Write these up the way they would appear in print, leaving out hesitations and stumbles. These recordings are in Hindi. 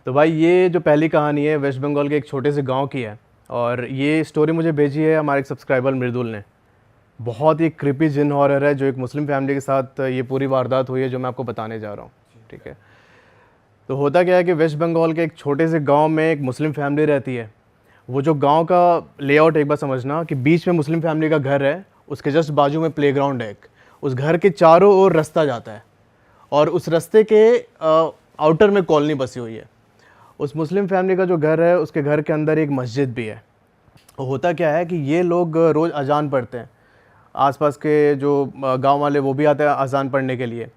तो भाई ये जो पहली कहानी है वेस्ट बंगाल के एक छोटे से गांव की है, और ये स्टोरी मुझे भेजी है हमारे एक सब्सक्राइबर मृदुल ने। बहुत ही क्रिपी जिन हॉरर है जो एक मुस्लिम फैमिली के साथ ये पूरी वारदात हुई है जो मैं आपको बताने जा रहा हूँ। ठीक है, तो होता क्या है कि वेस्ट बंगाल के एक छोटे से गांव में एक मुस्लिम फैमिली रहती है। वो जो गांव का लेआउट एक बार समझना कि बीच में मुस्लिम फैमिली का घर है, उसके जस्ट बाजू में प्लेग्राउंड है एक। उस घर के चारों ओर रास्ता जाता है और उस रास्ते के आउटर में कॉलोनी बसी हुई है। उस मुस्लिम फैमिली का जो घर है उसके घर के अंदर एक मस्जिद भी है। होता क्या है कि ये लोग रोज़ अजान पढ़ते हैं। आसपास के जो गांव वाले वो भी आते हैं अजान पढ़ने के लिए।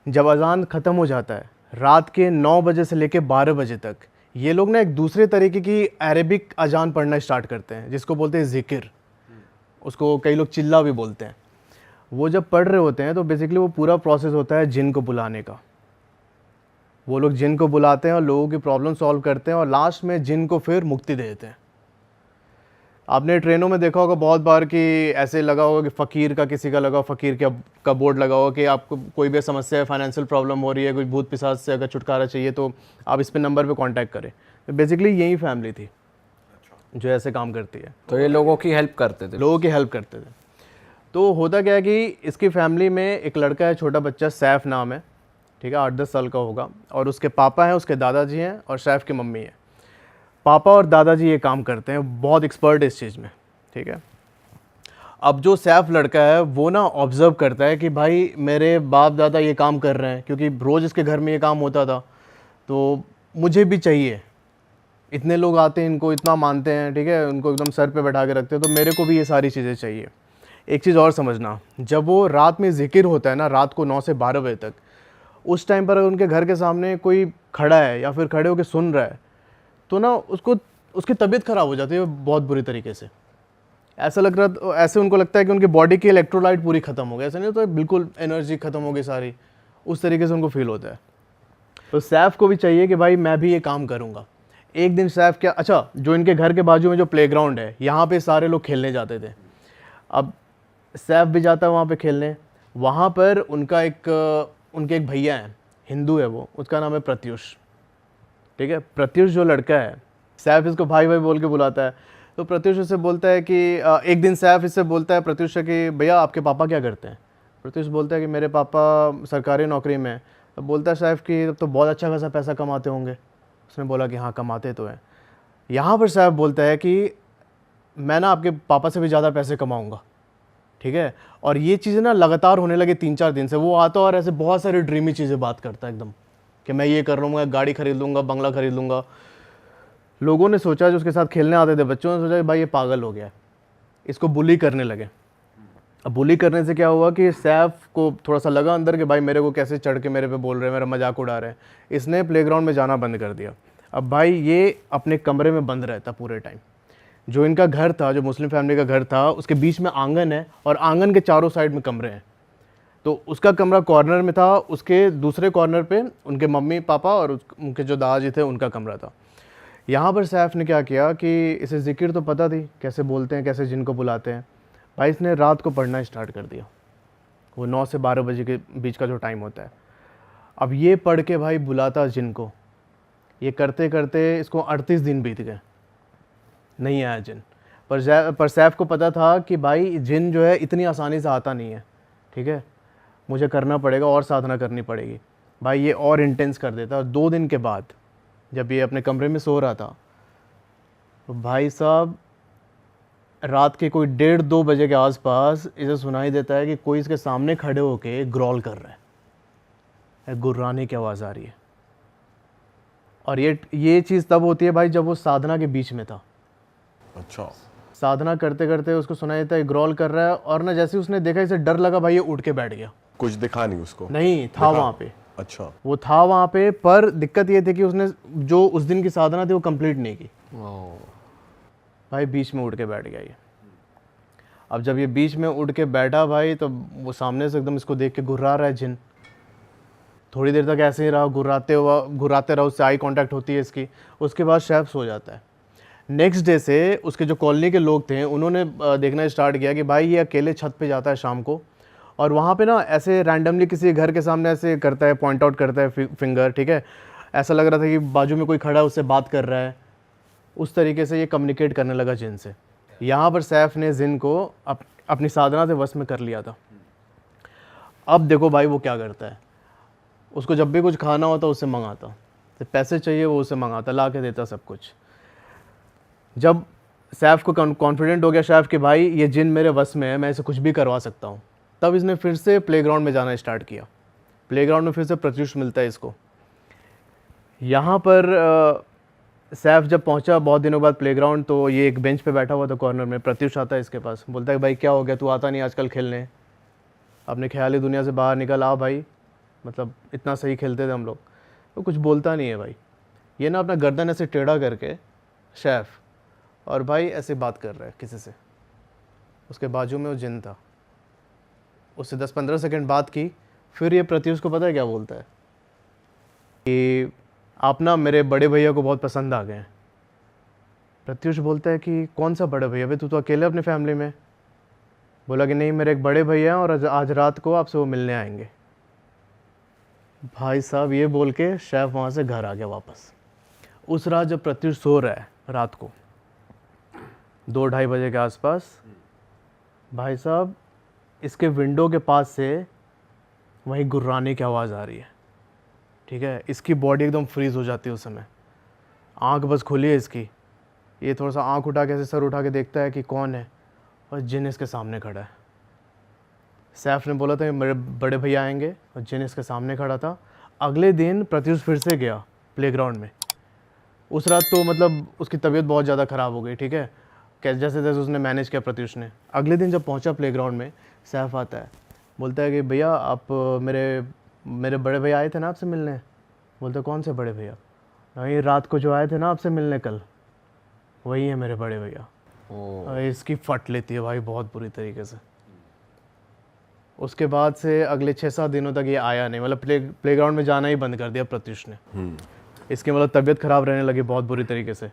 जब अजान ख़त्म हो जाता है रात के 9 बजे से लेकर 12 बजे तक, ये लोग ना एक दूसरे तरीके की अरेबिक अजान पढ़ना स्टार्ट करते हैं जिसको बोलते हैं ज़िक्र। उसको कई लोग चिल्ला भी बोलते हैं। वो जब पढ़ रहे होते हैं तो बेसिकली वो पूरा प्रोसेस होता है जिन को बुलाने का। वो लोग जिन को बुलाते हैं और लोगों की प्रॉब्लम सॉल्व करते हैं और लास्ट में जिन को फिर मुक्ति दे देते हैं। आपने ट्रेनों में देखा होगा बहुत बार कि ऐसे लगा होगा कि फ़कीर का किसी का लगा, फ़कीर का बोर्ड लगा होगा कि आपको कोई भी समस्या है, फाइनेंशियल प्रॉब्लम हो रही है, कोई भूत पिशाच से अगर छुटकारा चाहिए तो आप इस पे नंबर पे कांटेक्ट करें। तो बेसिकली यही फैमिली थी जो ऐसे काम करती है। तो ये लोगों की हेल्प करते थे? लोगों की हेल्प करते थे। तो होता क्या है कि इसकी फैमिली में एक लड़का है, छोटा बच्चा, सैफ नाम है। ठीक है, 8-10 साल का होगा। और उसके पापा हैं, उसके दादाजी हैं और सैफ की मम्मी है। पापा और दादाजी ये काम करते हैं, बहुत एक्सपर्ट है इस चीज़ में। ठीक है, अब जो सैफ लड़का है वो ना ऑब्ज़र्व करता है कि भाई मेरे बाप दादा ये काम कर रहे हैं, क्योंकि रोज़ इसके घर में ये काम होता था, तो मुझे भी चाहिए। इतने लोग आते हैं, इनको इतना मानते हैं, ठीक है, उनको एकदम सर पे बैठा के रखते हैं, तो मेरे को भी ये सारी चीज़ें चाहिए। एक चीज़ और समझना, जब वो रात में ज़िक्र होता है ना, रात को 9 से 12 बजे तक, उस टाइम पर अगर उनके घर के सामने कोई खड़ा है या फिर खड़े होकर सुन रहा है तो ना उसकी तबीयत ख़राब हो जाती है बहुत बुरी तरीके से। ऐसे उनको लगता है कि उनकी बॉडी की इलेक्ट्रोलाइट पूरी ख़त्म हो गई। ऐसा नहीं होता, बिल्कुल एनर्जी ख़त्म हो गई सारी, उस तरीके से उनको फील होता है। तो सैफ को भी चाहिए कि भाई मैं भी ये काम करूँगा। एक दिन सैफ क्या, अच्छा, जो इनके घर के बाजू में जो प्लेग्राउंड है यहाँ पे सारे लोग खेलने जाते थे। अब सैफ भी जाता है वहाँ पे खेलने। वहाँ पर उनके एक भैया हैं, हिंदू है वो, उसका नाम है प्रत्युष। ठीक है, प्रत्युष जो लड़का है, सैफ इसको भाई भाई बोल के बुलाता है। तो प्रत्युष उससे बोलता है कि एक दिन सैफ इससे बोलता है प्रत्युष से कि भैया आपके पापा क्या करते हैं। प्रत्युष बोलता है कि मेरे पापा सरकारी नौकरी में हैं। तो बोलता है सैफ कि तब तो बहुत अच्छा खासा पैसा कमाते होंगे। उसने बोला कि हाँ कमाते तो हैं। यहाँ पर सैफ बोलता है कि मैं ना आपके पापा से भी ज़्यादा पैसे कमाऊँगा। ठीक है, और ये चीज़ें ना लगातार होने लगे 3-4 दिन से। वो आता और ऐसे बहुत सारी ड्रीमी चीज़ें बात करता है एकदम, कि मैं ये कर लूँगा, गाड़ी खरीद लूँगा, बंगला खरीद लूँगा। लोगों ने सोचा, जो उसके साथ खेलने आते थे बच्चों ने सोचा कि भाई ये पागल हो गया है, इसको बुली करने लगे। अब बुली करने से क्या हुआ कि सैफ को थोड़ा सा लगा अंदर कि भाई मेरे को कैसे चढ़ के मेरे पे बोल रहे हैं, मेरा मजाक उड़ा रहे हैं। इसने प्लेग्राउंड में जाना बंद कर दिया। अब भाई ये अपने कमरे में बंद रहता पूरे टाइम। जो इनका घर था, जो मुस्लिम फैमिली का घर था, उसके बीच में आंगन है और आंगन के चारों साइड में कमरे हैं। तो उसका कमरा कॉर्नर में था, उसके दूसरे कॉर्नर पे उनके मम्मी पापा और उनके जो दादाजी थे उनका कमरा था। यहाँ पर सैफ ने क्या किया कि इसे ज़िक्र तो पता थी कैसे बोलते हैं, कैसे जिन को बुलाते हैं। भाई इसने रात को पढ़ना स्टार्ट कर दिया, वो 9 से 12 बजे के बीच का जो टाइम होता है। अब ये पढ़ के भाई बुलाता जिन को, ये करते करते इसको 38 दिन बीत गए, नहीं आया जिन। पर सैफ को पता था कि भाई जिन जो है इतनी आसानी से आता नहीं है। ठीक है, मुझे करना पड़ेगा और साधना करनी पड़ेगी। भाई ये और इंटेंस कर देता। और 2 दिन के बाद जब ये अपने कमरे में सो रहा था तो भाई साहब रात के कोई 1:30-2 बजे के आसपास इसे सुनाई देता है कि कोई इसके सामने खड़े होके ग्रॉल कर रहा है, गुर्राने की आवाज़ आ रही है। और ये चीज़ तब होती है भाई जब वो साधना के बीच में था। अच्छा, साधना करते करते उसको सुनाई देता है ग्रॉल कर रहा है, और ना जैसे उसने देखा इसे डर लगा, भाई ये उठ के बैठ गया। कुछ दिखा नहीं उसको? नहीं था वहाँ पे। अच्छा, वो था वहाँ पे, पर दिक्कत ये थी कि उसने जो उस दिन की साधना थी वो कंप्लीट नहीं की। भाई बीच में उठ के बैठ गया ये। अब जब ये बीच में उठ के बैठा भाई, तो वो सामने से एकदम इसको देख के घुर्रा रहा है जिन। थोड़ी देर तक ऐसे ही रहा, घुराते रहा, उससे आई कांटेक्ट होती है इसकी। उसके बाद सैफ सो जाता है। नेक्स्ट डे से उसके जो कॉलोनी के लोग थे उन्होंने देखना स्टार्ट किया कि भाई ये अकेले छत पे जाता है शाम को, और वहाँ पे ना ऐसे रैंडमली किसी घर के सामने ऐसे करता है, पॉइंट आउट करता है फिंगर। ठीक है, ऐसा लग रहा था कि बाजू में कोई खड़ा है उससे बात कर रहा है, उस तरीके से ये कम्युनिकेट करने लगा जिन से। यहाँ पर सैफ ने जिन को अपनी साधना से वश में कर लिया था। अब देखो भाई वो क्या करता है, उसको जब भी कुछ खाना होता उससे मंगाता, तो पैसे चाहिए वो उससे मंगाता, ला के देता सब कुछ। जब सैफ को कॉन्फिडेंट हो गया सैफ कि भाई ये जिन मेरे वश में है, मैं इसे कुछ भी करवा सकता हूँ, तब इसने फिर से प्लेग्राउंड में जाना स्टार्ट किया। प्लेग्राउंड में फिर से प्रत्युष मिलता है इसको। यहाँ पर सैफ जब पहुँचा बहुत दिनों बाद प्लेग्राउंड, तो ये एक बेंच पे बैठा हुआ था कॉर्नर में। प्रत्युष आता है इसके पास, बोलता है भाई क्या हो गया, तू आता नहीं आजकल खेलने, अपने ख्याली दुनिया से बाहर निकल आ भाई, मतलब इतना सही खेलते थे हम लोग। तो कुछ बोलता नहीं है भाई। ये ना अपना गर्दन ऐसे टेढ़ा करके सैफ, और भाई ऐसे बात कर रहा है किसी से। उसके बाजू में वो जिन था, उससे 10-15 सेकंड बात की। फिर ये प्रत्युष को पता है क्या बोलता है कि आप ना मेरे बड़े भैया को बहुत पसंद आ गए हैं। प्रत्युष बोलता है कि कौन सा बड़े भैया, भाई तू तो अकेले अपनी फैमिली में। बोला कि नहीं, मेरे एक बड़े भैया हैं और आज रात को आपसे वो मिलने आएंगे। भाई साहब ये बोल के सैफ वहाँ से घर आ गया वापस। उस रात जब प्रत्युष सो रहा है रात को 2-2:30 बजे के आसपास, भाई साहब इसके विंडो के पास से वहीं गुर्राने की आवाज़ आ रही है। ठीक है, इसकी बॉडी एकदम फ्रीज हो जाती है उस समय। आंख बस खुली है इसकी, ये थोड़ा सा आंख उठा के ऐसे सर उठा के देखता है कि कौन है, और जिन इसके सामने खड़ा है। सैफ ने बोला था कि मेरे बड़े भैया आएंगे, और जिन इसके सामने खड़ा था। अगले दिन प्रत्युष फिर से गया प्लेग्राउंड में। उस रात तो मतलब उसकी तबीयत बहुत ज़्यादा ख़राब हो गई। ठीक है, कैसे जैसे जैसे उसने मैनेज किया प्रत्युष ने। अगले दिन जब पहुंचा प्लेग्राउंड में, सैफ आता है, बोलता है कि भैया आप मेरे बड़े भैया आए थे ना आपसे मिलने। बोलते कौन से बड़े भैया? नहीं, रात को जो आए थे ना आपसे मिलने कल, वही है मेरे बड़े भैया। इसकी फट लेती है भाई बहुत बुरी तरीके से। उसके बाद से अगले 6-7 दिनों तक ये आया नहीं, मतलब प्लेग्राउंड में जाना ही बंद कर दिया प्रत्युष ने। इसकी मतलब तबीयत ख़राब रहने लगी बहुत बुरी तरीके से।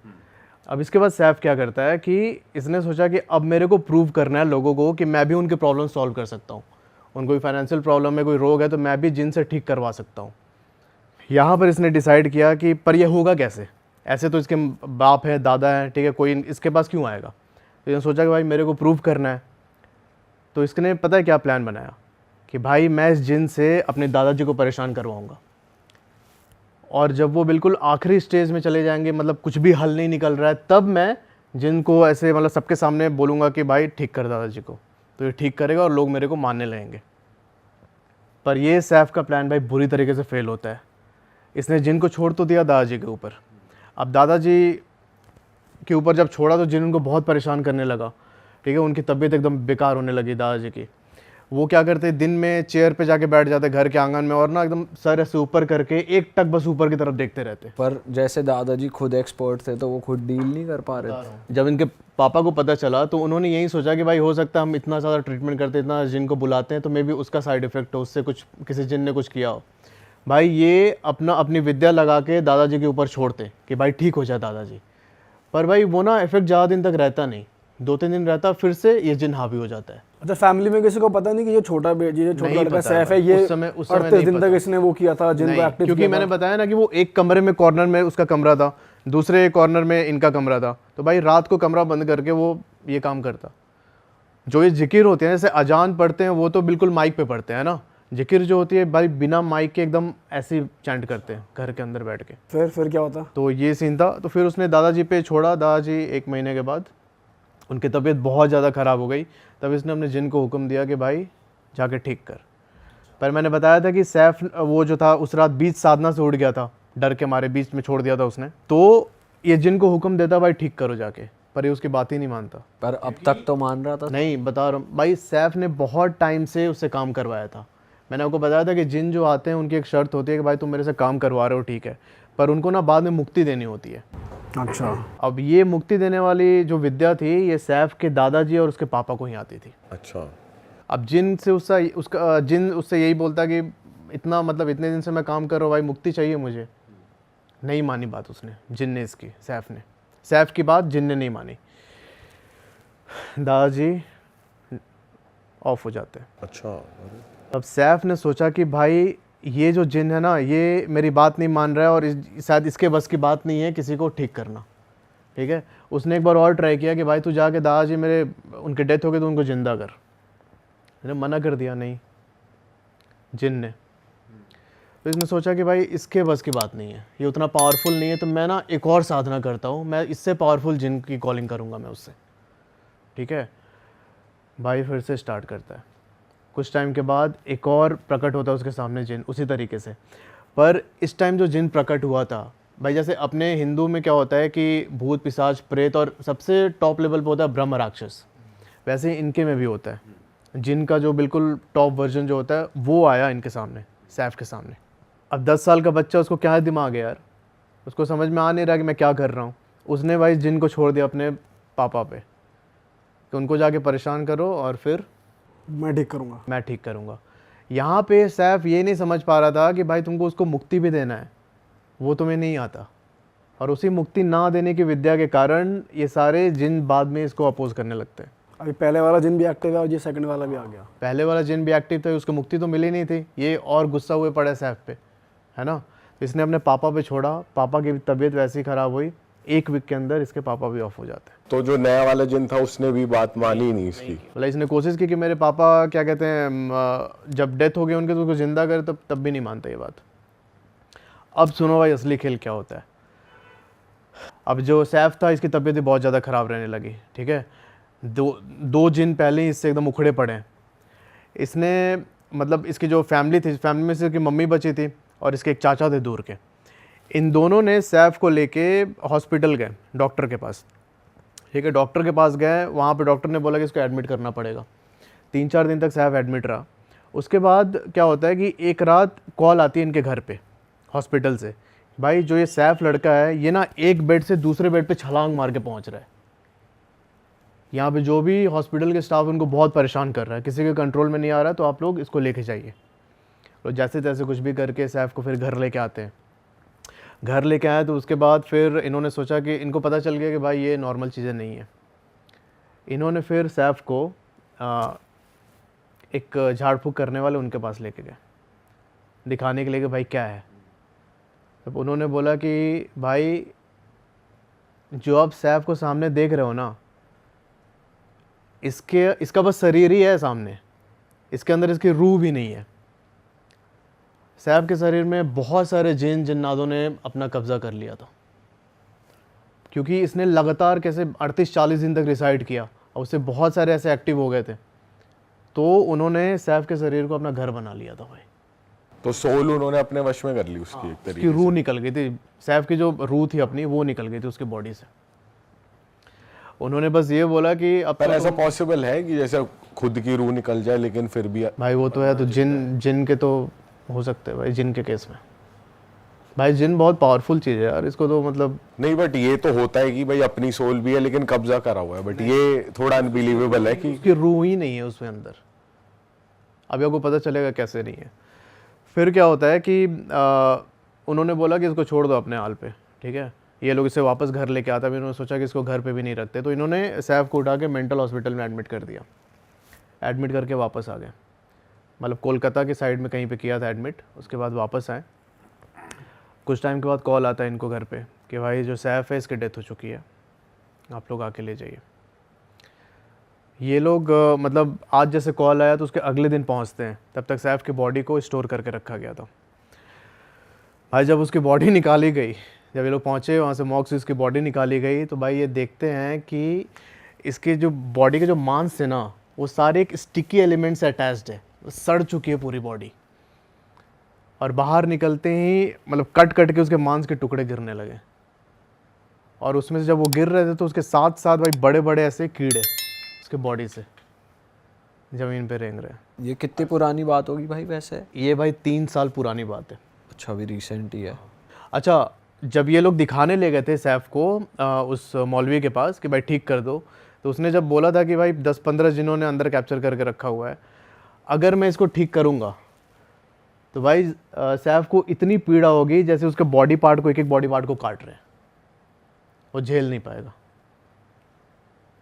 अब इसके बाद सैफ क्या करता है कि इसने सोचा कि अब मेरे को प्रूव करना है लोगों को कि मैं भी उनके प्रॉब्लम सॉल्व कर सकता हूँ। उनको कोई फाइनेंशियल प्रॉब्लम है, कोई रोग है, तो मैं भी जिन से ठीक करवा सकता हूँ। यहाँ पर इसने डिसाइड किया कि पर यह होगा कैसे, ऐसे तो इसके बाप है, दादा है, ठीक है, कोई इसके पास क्यों आएगा। तो इसने सोचा कि भाई मेरे को प्रूव करना है। तो इसने पता है क्या प्लान बनाया कि भाई मैं इस जिन से अपने दादाजी को परेशान करवाऊँगा, और जब वो बिल्कुल आखिरी स्टेज में चले जाएंगे, मतलब कुछ भी हल नहीं निकल रहा है, तब मैं जिन को ऐसे मतलब सबके सामने बोलूँगा कि भाई ठीक कर दादाजी को। तो ये ठीक करेगा और लोग मेरे को मानने लगेंगे। पर ये सैफ का प्लान भाई बुरी तरीके से फेल होता है। इसने जिन को छोड़ तो दिया दादाजी के ऊपर। अब दादाजी के ऊपर जब छोड़ा तो जिन उनको बहुत परेशान करने लगा। ठीक है, उनकी तबीयत एकदम बेकार होने लगी दादाजी की। वो क्या करते, दिन में चेयर पे जाके बैठ जाते घर के आंगन में, और ना एकदम सर ऐसे ऊपर करके एक टक बस ऊपर की तरफ देखते रहते। पर जैसे दादाजी खुद एक्सपर्ट थे तो वो खुद डील नहीं कर पा रहे थे। जब इनके पापा को पता चला तो उन्होंने यही सोचा कि भाई हो सकता है हम इतना ज़्यादा ट्रीटमेंट करते, इतना जिन को बुलाते हैं, तो मे बी उसका साइड इफेक्ट हो, उससे कुछ किसी जिन ने कुछ किया हो। भाई ये अपनी विद्या लगा के दादाजी के ऊपर छोड़ते कि भाई ठीक हो जाए दादाजी। पर भाई वो ना इफेक्ट ज़्यादा दिन तक रहता नहीं, 2-3 दिन रहता, फिर से ये जिन हावी हो जाता है। अच्छा, फैमिली में किसी को पता नहीं कि ये छोटा लड़का सैफ है, ये उस समय 38 दिन तक इसने वो किया था जिन को एक्टिव, क्योंकि मैंने बताया ना कि वो एक कमरे में कॉर्नर में उसका कमरा था, दूसरे कॉर्नर में इनका कमरा था। तो भाई रात को कमरा बंद करके वो ये काम करता। जो ये जिकिर होते हैं, जैसे अजान पढ़ते हैं, वो तो बिल्कुल माइक पे पढ़ते हैं ना। जिकिर जो होती है भाई बिना माइक के एकदम ऐसे चैंट करते हैं घर के अंदर बैठ के। फिर क्या होता? तो ये सीन था। तो फिर उसने दादाजी पे छोड़ा। दादाजी 1 महीने के बाद उनकी तबीयत बहुत ज़्यादा ख़राब हो गई। तब इसने अपने जिन को हुक्म दिया कि भाई जाके ठीक कर। पर मैंने बताया था कि सैफ वो जो था उस रात बीच साधना से उड़ गया था, डर के मारे बीच में छोड़ दिया था उसने। तो ये जिन को हुक्म देता भाई ठीक करो जाके, पर ये उसकी बात ही नहीं मानता। पर अब तक तो मान रहा था। नहीं, बता रहा हूँ भाई, सैफ ने बहुत टाइम से उससे काम करवाया था। मैंने आपको बताया था कि जिन जो आते हैं उनकी एक शर्त होती है कि भाई तुम मेरे से काम करवा रहे हो ठीक है, पर उनको ना बाद में मुक्ति देनी होती है। अच्छा। अब ये मुक्ति देने वाली जो विद्या थी, ये सैफ के दादाजी और उसके पापा को ही आती थी। अच्छा। अब जिन से जिन उससे यही बोलता कि इतना मतलब इतने दिन से मैं काम कर रहा हूँ भाई, मुक्ति चाहिए मुझे। नहीं मानी बात उसने, जिन ने इसकी, सैफ की बात जिन ने नहीं मानी। दादाजी ऑफ हो जाते हैं। अच्छा। अब सैफ ने सोचा कि भाई ये जो जिन है ना, ये मेरी बात नहीं मान रहा है और शायद इसके बस की बात नहीं है किसी को ठीक करना, ठीक है। उसने एक बार और ट्राई किया कि भाई तू जाके दादाजी मेरे उनके डेथ हो गई तो उनको ज़िंदा कर। मैंने मना कर दिया, नहीं, जिन ने। तो इसने सोचा कि भाई इसके बस की बात नहीं है, ये उतना पावरफुल नहीं है, तो मैं ना एक और साधना करता हूँ, मैं इससे पावरफुल जिन की कॉलिंग करूँगा मैं उससे, ठीक है। भाई फिर से स्टार्ट करता है। कुछ टाइम के बाद एक और प्रकट होता है उसके सामने जिन, उसी तरीके से। पर इस टाइम जो जिन प्रकट हुआ था भाई, जैसे अपने हिंदू में क्या होता है कि भूत पिशाच प्रेत और सबसे टॉप लेवल पे होता है ब्रह्म राक्षस, वैसे ही इनके में भी होता है। जिन का जो बिल्कुल टॉप वर्जन जो होता है वो आया इनके सामने, सैफ के सामने। अब 10 साल का बच्चा, उसको क्या दिमाग है यार, उसको समझ में आ नहीं रहा कि मैं क्या कर रहा हूँ। उसने भाई जिन को छोड़ दिया अपने पापा पे कि उनको जाके परेशान करो और फिर मैं ठीक करूँगा। यहाँ पे सैफ ये नहीं समझ पा रहा था कि भाई तुमको उसको मुक्ति भी देना है, वो तुम्हें नहीं आता। और उसी मुक्ति ना देने की विद्या के कारण ये सारे जिन बाद में इसको अपोज करने लगते हैं। अभी पहले वाला जिन भी एक्टिव है और ये सेकंड वाला भी आ गया। पहले वाला जिन भी एक्टिव था, उसको मुक्ति तो मिली नहीं थी, ये और गुस्सा हुए पड़े सैफ पे, है ना। तो इसने अपने पापा पे छोड़ा, पापा की तबीयत वैसी ख़राब हुई, 1 वीक के अंदर इसके पापा भी ऑफ हो जाते हैं। तो जो नया वाला जिन था उसने भी बात मानी नहीं इसकी। मतलब इसने कोशिश की कि मेरे पापा क्या कहते हैं, जब डेथ हो गई उनके तो उसको ज़िंदा करे, तब भी नहीं मानता ये बात। अब सुनो भाई असली खेल क्या होता है। अब जो सैफ था इसकी तबीयत भी बहुत ज़्यादा ख़राब रहने लगी, ठीक है। दो जिन पहले ही इससे एकदम उखड़े पड़े हैं। इसने मतलब इसकी जो फैमिली थी, फैमिली में से इसकी मम्मी बची थी और इसके एक चाचा थे दूर के। इन दोनों ने सैफ को लेके हॉस्पिटल गए, डॉक्टर के पास, ठीक है। डॉक्टर के पास गए, वहाँ पे डॉक्टर ने बोला कि इसको एडमिट करना पड़ेगा। 3-4 दिन तक सैफ एडमिट रहा। उसके बाद क्या होता है कि एक रात कॉल आती है इनके घर पे हॉस्पिटल से, भाई जो ये सैफ लड़का है ये ना एक बेड से दूसरे बेड पे छलांग मार के पहुँच रहा है। यहाँ पे जो भी हॉस्पिटल के स्टाफ उनको बहुत परेशान कर रहा है, किसी के कंट्रोल में नहीं आ रहा है, तो आप लोग इसको लेके जाइए। तो जैसे तैसे कुछ भी करके सैफ को फिर घर लेके आते हैं। घर लेके आए तो उसके बाद फिर इन्होंने सोचा कि इनको पता चल गया कि भाई ये नॉर्मल चीज़ें नहीं है। इन्होंने फिर सैफ को एक झाड़ फूँक करने वाले उनके पास लेके गए, दिखाने के लिए कि भाई क्या है। तब उन्होंने बोला कि भाई जो आप सैफ को सामने देख रहे हो ना, इसका बस शरीर ही है सामने, इसके अंदर इसकी रूह भी नहीं है। सैफ के शरीर में बहुत सारे जिन जिन्नातों ने अपना कब्जा कर लिया था, क्योंकि इसने लगातार कैसे 38-40 दिन तक रिसाइड किया और उससे बहुत सारे ऐसे एक्टिव हो गए थे। तो उन्होंने सैफ के शरीर को अपना घर बना लिया था भाई। तो सोल उन्होंने अपने वश में कर ली उसकी, एक उसकी तरीके रूह निकल गई थी, सैफ की जो रूह थी अपनी वो निकल गई थी उसकी बॉडी से। उन्होंने बस ये बोला कि अब पर ऐसा पॉसिबल है कि जैसे खुद की रूह निकल जाए लेकिन फिर भी भाई वो तो है, तो जिन के तो हो सकते हैं भाई, जिन के केस में भाई जिन बहुत पावरफुल चीज़ है यार, इसको तो मतलब नहीं। बट ये तो होता है कि भाई अपनी सोल भी है लेकिन कब्जा करा हुआ है, बट ये थोड़ा अनबिलीवेबल है कि उसकी रूह ही नहीं है उसमें अंदर। अभी आपको पता चलेगा कैसे नहीं है। फिर क्या होता है कि उन्होंने बोला कि इसको छोड़ दो अपने हाल पे, ठीक है। ये लोग इसे वापस घर लेके आता है। इन्होंने सोचा कि इसको घर पे भी नहीं रखते, तो इन्होंने सैफ को उठा के मेंटल हॉस्पिटल में एडमिट कर दिया। एडमिट करके वापस आ गए, मतलब कोलकाता के साइड में कहीं पे किया था एडमिट। उसके बाद वापस आए। कुछ टाइम के बाद कॉल आता है इनको घर पे कि भाई जो सैफ है इसकी डेथ हो चुकी है, आप लोग आके ले जाइए। ये लोग मतलब आज जैसे कॉल आया तो उसके अगले दिन पहुंचते हैं, तब तक सैफ की बॉडी को स्टोर करके रखा गया था। भाई जब उसकी बॉडी निकाली गई, जब ये लोग पहुँचे वहाँ से मॉर्ग से इसकी बॉडी निकाली गई, तो भाई ये देखते हैं कि इसके जो बॉडी के जो मांस है ना, वो सारे एक स्टिकी एलिमेंट से अटैच्ड है, सड़ चुकी है पूरी बॉडी। और बाहर निकलते ही मतलब कट कट के उसके मांस के टुकड़े गिरने लगे। और उसमें से जब वो गिर रहे थे तो उसके साथ साथ भाई बड़े बड़े ऐसे कीड़े उसके बॉडी से ज़मीन पे रेंग रहे हैं। ये कितनी पुरानी बात होगी भाई वैसे? ये भाई 3 साल पुरानी बात है। अच्छा, अभी रिसेंट ही है। अच्छा, जब ये लोग दिखाने ले गए थे सैफ को उस मौलवी के पास कि भाई ठीक कर दो, तो उसने जब बोला था कि भाई 10-15 जिन्होंने अंदर कैप्चर करके रखा हुआ है, अगर मैं इसको ठीक करूँगा तो भाई सैफ को इतनी पीड़ा होगी जैसे उसके बॉडी पार्ट को, एक एक बॉडी पार्ट को काट रहे हैं, वो झेल नहीं पाएगा।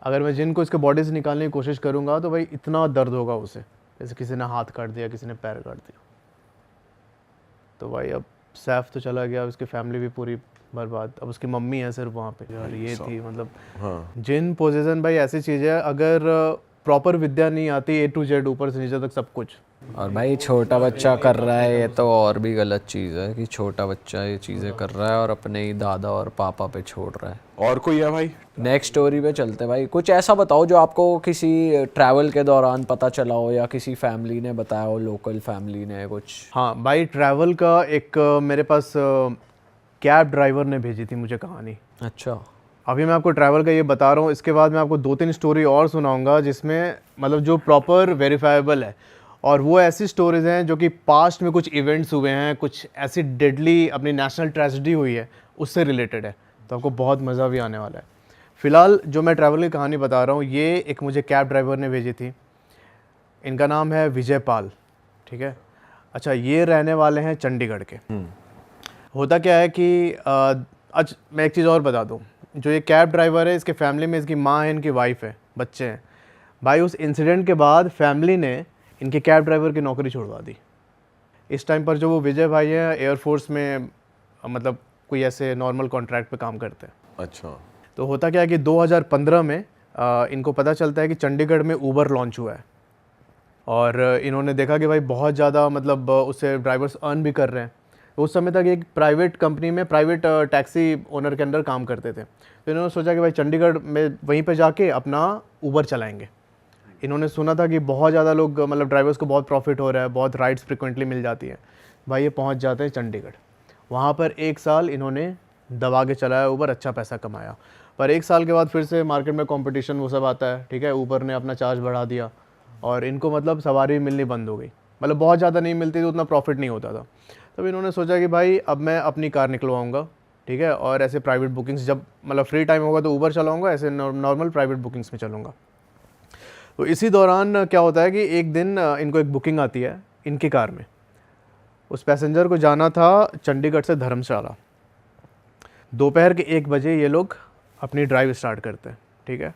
अगर मैं जिन को इसके बॉडी से निकालने की कोशिश करूँगा तो भाई इतना दर्द होगा उसे, जैसे किसी ने हाथ काट दिया, किसी ने पैर काट दिया। तो भाई अब सैफ तो चला गया, उसकी फैमिली भी पूरी बर्बाद। अब उसकी मम्मी है सिर्फ वहाँ पे यार, ये थी मतलब। हाँ जिन पोजीशन भाई ऐसी चीज़ है, अगर प्रॉपर विद्या नहीं आती A to Z ऊपर से नीचे तक सब कुछ। और भाई छोटा बच्चा कर रहा है ये तो और भी गलत चीज़ है कि छोटा बच्चा ये चीज़ें कर रहा है और अपने ही दादा और पापा पे छोड़ रहा है। और कोई है भाई? नेक्स्ट स्टोरी पे चलते हैं भाई। कुछ ऐसा बताओ जो आपको किसी ट्रैवल के दौरान पता चला हो या किसी फैमिली ने बताया हो, लोकल फैमिली ने कुछ। हाँ भाई, ट्रैवल का एक मेरे पास कैब ड्राइवर ने भेजी थी मुझे कहानी। अच्छा। अभी मैं आपको ट्रैवल का ये बता रहा हूँ, इसके बाद मैं आपको 2-3 स्टोरी और सुनाऊंगा जिसमें मतलब जो प्रॉपर वेरीफाइबल है, और वो ऐसी स्टोरीज हैं जो कि पास्ट में कुछ इवेंट्स हुए हैं, कुछ ऐसी डेडली अपनी नेशनल ट्रेजेडी हुई है उससे रिलेटेड है, तो आपको बहुत मज़ा भी आने वाला है। फ़िलहाल जो मैं ट्रैवल की कहानी बता रहा हूँ, ये एक मुझे कैब ड्राइवर ने भेजी थी। इनका नाम है विजय पाल, ठीक है। अच्छा, ये रहने वाले हैं चंडीगढ़ के। होता क्या है कि आज मैं एक चीज़ और बता दूँ, जो ये कैब ड्राइवर है, इसके फैमिली में इसकी माँ है, इनकी वाइफ है, बच्चे हैं। भाई उस इंसिडेंट के बाद फैमिली ने इनके कैब ड्राइवर की नौकरी छुड़वा दी। इस टाइम पर जो वो विजय भाई हैं एयरफोर्स में मतलब कोई ऐसे नॉर्मल कॉन्ट्रैक्ट पे काम करते हैं। अच्छा। तो होता क्या है कि 2015 में इनको पता चलता है कि चंडीगढ़ में ऊबर लॉन्च हुआ है, और इन्होंने देखा कि भाई बहुत ज़्यादा मतलब उससे ड्राइवर्स अर्न भी कर रहे हैं। तो उस समय तक एक प्राइवेट कंपनी में प्राइवेट टैक्सी ओनर के अंडर काम करते थे। तो इन्होंने सोचा कि भाई चंडीगढ़ में वहीं पे जाके अपना ऊबर चलाएंगे। इन्होंने सुना था कि बहुत ज़्यादा लोग मतलब ड्राइवर्स को बहुत प्रॉफिट हो रहा है, बहुत राइड्स फ्रिक्वेंटली मिल जाती है। भाई ये पहुंच जाते हैं चंडीगढ़। वहाँ पर 1 साल इन्होंने दबा के चलाया ऊबर, अच्छा पैसा कमाया। पर 1 साल के बाद फिर से मार्केट में कंपटीशन वो सब आता है, ठीक है। ऊबर ने अपना चार्ज बढ़ा दिया और इनको मतलब सवारी मिलनी बंद हो गई, मतलब बहुत ज़्यादा नहीं मिलती थी, उतना प्रॉफिट नहीं होता था। तब इन्होंने सोचा कि भाई अब मैं अपनी कार निकलवाऊँगा, ठीक है, और ऐसे प्राइवेट बुकिंग्स जब मतलब फ्री टाइम होगा तो ऊबर चलाऊँगा, ऐसे नॉर्मल प्राइवेट बुकिंग्स में चलूँगा। तो इसी दौरान क्या होता है कि एक दिन इनको एक बुकिंग आती है इनकी कार में। उस पैसेंजर को जाना था चंडीगढ़ से धर्मशाला। दोपहर के 1 बजे ये लोग अपनी ड्राइव स्टार्ट करते हैं, ठीक है।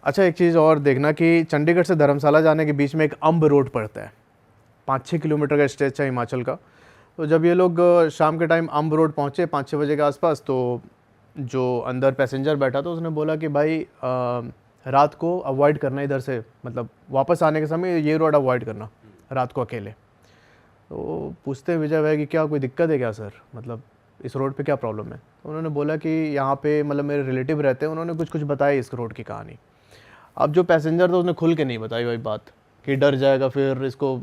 अच्छा, एक चीज़ और देखना कि चंडीगढ़ से धर्मशाला जाने के बीच में एक अम्ब रोड पड़ता है, 5-6 किलोमीटर का स्ट्रेच है हिमाचल का। तो जब ये लोग शाम के टाइम अम्ब रोड पहुँचे 5-6 बजे के आसपास, तो जो अंदर पैसेंजर बैठा था उसने बोला कि भाई रात को अवॉइड करना इधर से, मतलब वापस आने के समय ये रोड अवॉइड करना रात को अकेले। तो पूछते हैं विजय भाई कि क्या कोई दिक्कत है क्या सर, मतलब इस रोड पे क्या प्रॉब्लम है। तो उन्होंने बोला कि यहाँ पे मतलब मेरे रिलेटिव रहते हैं, उन्होंने कुछ बताया इस रोड की कहानी। अब जो पैसेंजर था उसने खुल के नहीं बताई भाई बात, कि डर जाएगा फिर इसको,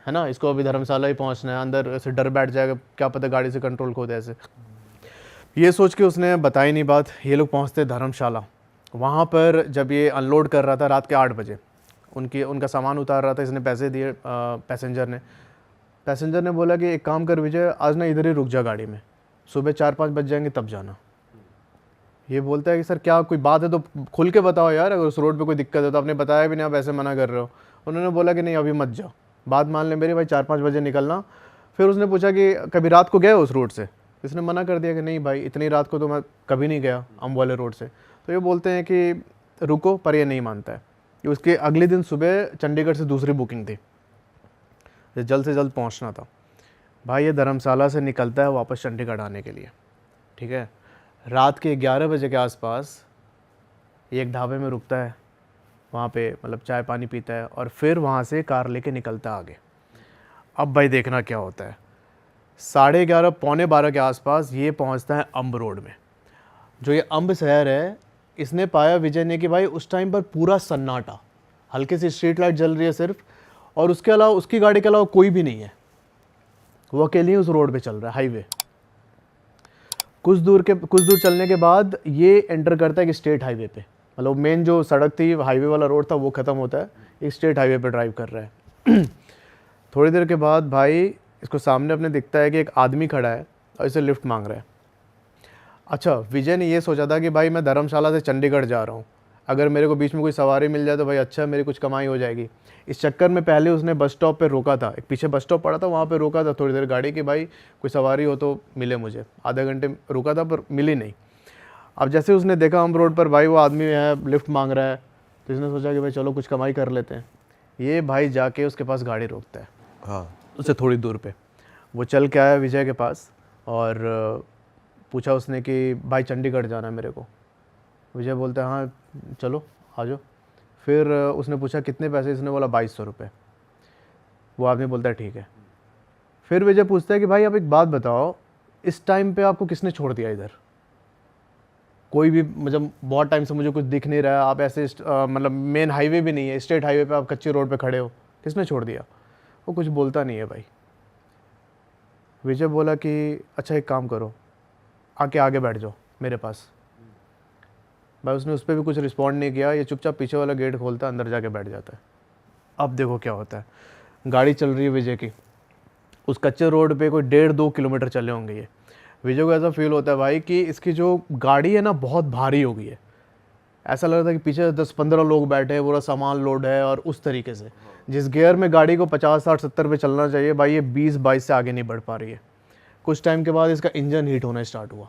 है ना, इसको अभी धर्मशाला ही पहुँचना है, अंदर ऐसे डर बैठ जाएगा, क्या पता गाड़ी से कंट्रोल खो दे ऐसे। ये सोच के उसने बताई नहीं बात। ये लोग पहुँचते धर्मशाला। वहाँ पर जब ये अनलोड कर रहा था रात के 8 बजे, उनका सामान उतार रहा था, इसने पैसे दिए पैसेंजर ने बोला कि एक काम कर विजय, आज ना इधर ही रुक जा गाड़ी में, सुबह 4-5 बज जाएंगे तब जाना। ये बोलता है कि सर क्या कोई बात है तो खुल के बताओ यार, अगर उस रोड पे कोई दिक्कत है तो आपने बताया भी नहीं, आप ऐसे मना कर रहे हो। उन्होंने बोला कि नहीं अभी मत जाओ, बात मान ले मेरी भाई, 4-5 बजे निकलना। फिर उसने पूछा कि कभी रात को गए उस रोड से? इसने मना कर दिया कि नहीं भाई, इतनी रात को तो मैं कभी नहीं गया अम्ब वाले रोड से। तो ये बोलते हैं कि रुको, पर ये नहीं मानता है। कि उसके अगले दिन सुबह चंडीगढ़ से दूसरी बुकिंग थी, जल्द से जल्द पहुंचना था। भाई ये धर्मशाला से निकलता है वापस चंडीगढ़ आने के लिए, ठीक है। रात के 11 बजे के आसपास ये एक ढाबे में रुकता है, वहाँ पे मतलब चाय पानी पीता है और फिर वहाँ से कार लेके निकलता है आगे। अब भाई देखना क्या होता है, 11:30 पौने 12 के आसपास ये पहुँचता है अम्ब रोड में। जो ये अम्ब शहर है, इसने पाया विजय ने कि भाई उस टाइम पर पूरा सन्नाटा, हल्के सी स्ट्रीट लाइट जल रही है सिर्फ, और उसके अलावा उसकी गाड़ी के अलावा कोई भी नहीं है। वो अकेले ही उस रोड पे चल रहा है, हाईवे। कुछ दूर चलने के बाद ये एंटर करता है कि स्टेट हाईवे पे, मतलब मेन जो सड़क थी हाईवे वाला रोड था वो ख़त्म होता है, एक स्टेट हाईवे पे ड्राइव कर रहा है। थोड़ी देर के बाद भाई इसको सामने अपने दिखता है कि एक आदमी खड़ा है और इसे लिफ्ट मांग रहा है। अच्छा, विजय ने ये सोचा था कि भाई मैं धर्मशाला से चंडीगढ़ जा रहा हूँ, अगर मेरे को बीच में कोई सवारी मिल जाए तो भाई अच्छा, मेरी कुछ कमाई हो जाएगी। इस चक्कर में पहले उसने बस स्टॉप पे रोका था, एक पीछे बस स्टॉप पड़ा था, वहाँ पे रोका था थोड़ी देर गाड़ी कि भाई कोई सवारी हो तो मिले मुझे। आधे घंटे रुका था पर मिली नहीं। अब जैसे उसने देखा हम रोड पर भाई वो आदमी है लिफ्ट मांग रहा है, तो इसने सोचा कि भाई चलो कुछ कमाई कर लेते हैं। ये भाई जाके उसके पास गाड़ी रोकता है, हाँ, उससे थोड़ी दूर पे। वो चल के आया विजय के पास और पूछा उसने कि भाई चंडीगढ़ जाना है मेरे को। विजय बोलता है हाँ चलो आ जाओ। फिर उसने पूछा कितने पैसे, इसने बोला 2200 रुपये। वो आदमी बोलता है ठीक है। फिर विजय पूछता है कि भाई आप एक बात बताओ, इस टाइम पे आपको किसने छोड़ दिया इधर? कोई भी मतलब बहुत टाइम से मुझे कुछ दिख नहीं रहा है, आप ऐसे मतलब मेन हाईवे भी नहीं है, स्टेट हाईवे पे आप कच्ची रोड पे खड़े हो, किसने छोड़ दिया? वो कुछ बोलता नहीं है भाई। विजय बोला कि अच्छा एक काम करो, आके आगे बैठ जाओ मेरे पास। भाई उसने उस पर भी कुछ रिस्पॉन्ड नहीं किया, ये चुपचाप पीछे वाला गेट खोलता है, अंदर जाके बैठ जाता है। अब देखो क्या होता है, गाड़ी चल रही है विजय की, उस कच्चे रोड पे कोई 1.5-2 किलोमीटर चले होंगे ये। विजय को ऐसा फील होता है भाई कि इसकी जो गाड़ी है ना बहुत भारी हो गई है। ऐसा लग रहा था कि पीछे 10-15 लोग बैठे हैं, पूरा सामान लोड है, और उस तरीके से जिस गियर में गाड़ी को 50-60-70 पे चलना चाहिए भाई ये 20-22 से आगे नहीं बढ़ पा रही है। कुछ टाइम के बाद इसका इंजन हीट होना स्टार्ट हुआ।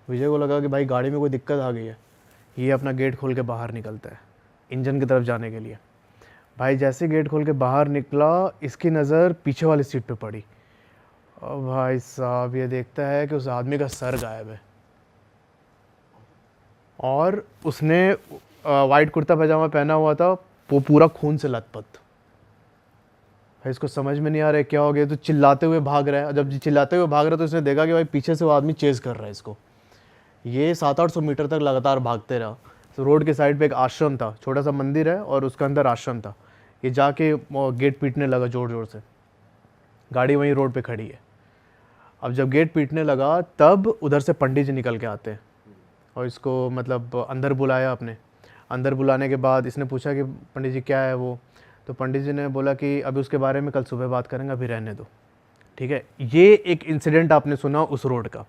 विजय को लगा कि भाई गाड़ी में कोई दिक्कत आ गई है। ये अपना गेट खोल के बाहर निकलता है इंजन की तरफ जाने के लिए। भाई जैसे गेट खोल के बाहर निकला, इसकी नज़र पीछे वाली सीट पे पड़ी और भाई साहब ये देखता है कि उस आदमी का सर गायब है और उसने वाइट कुर्ता पैजामा पहना हुआ था, वो पूरा खून से लथपथ। भाई इसको समझ में नहीं आ रहा है क्या हो गया, तो चिल्लाते हुए भाग रहा है। जब चिल्लाते हुए भाग रहा है तो इसने देखा कि भाई पीछे से वो आदमी चेज़ कर रहा है इसको। ये 700-800 मीटर तक लगातार भागते रहा। तो रोड के साइड पे एक आश्रम था, छोटा सा मंदिर है और उसके अंदर आश्रम था। ये जाके गेट पीटने लगा ज़ोर ज़ोर से। गाड़ी वहीं रोड पे खड़ी है। अब जब गेट पीटने लगा तब उधर से पंडित जी निकल के आते हैं और इसको मतलब अंदर बुलाया अपने। अंदर बुलाने के बाद इसने पूछा कि पंडित जी क्या है वो, तो पंडित जी ने बोला कि अभी उसके बारे में कल सुबह बात करेंगे, अभी रहने दो, ठीक है। ये एक इंसिडेंट आपने सुना उस रोड का।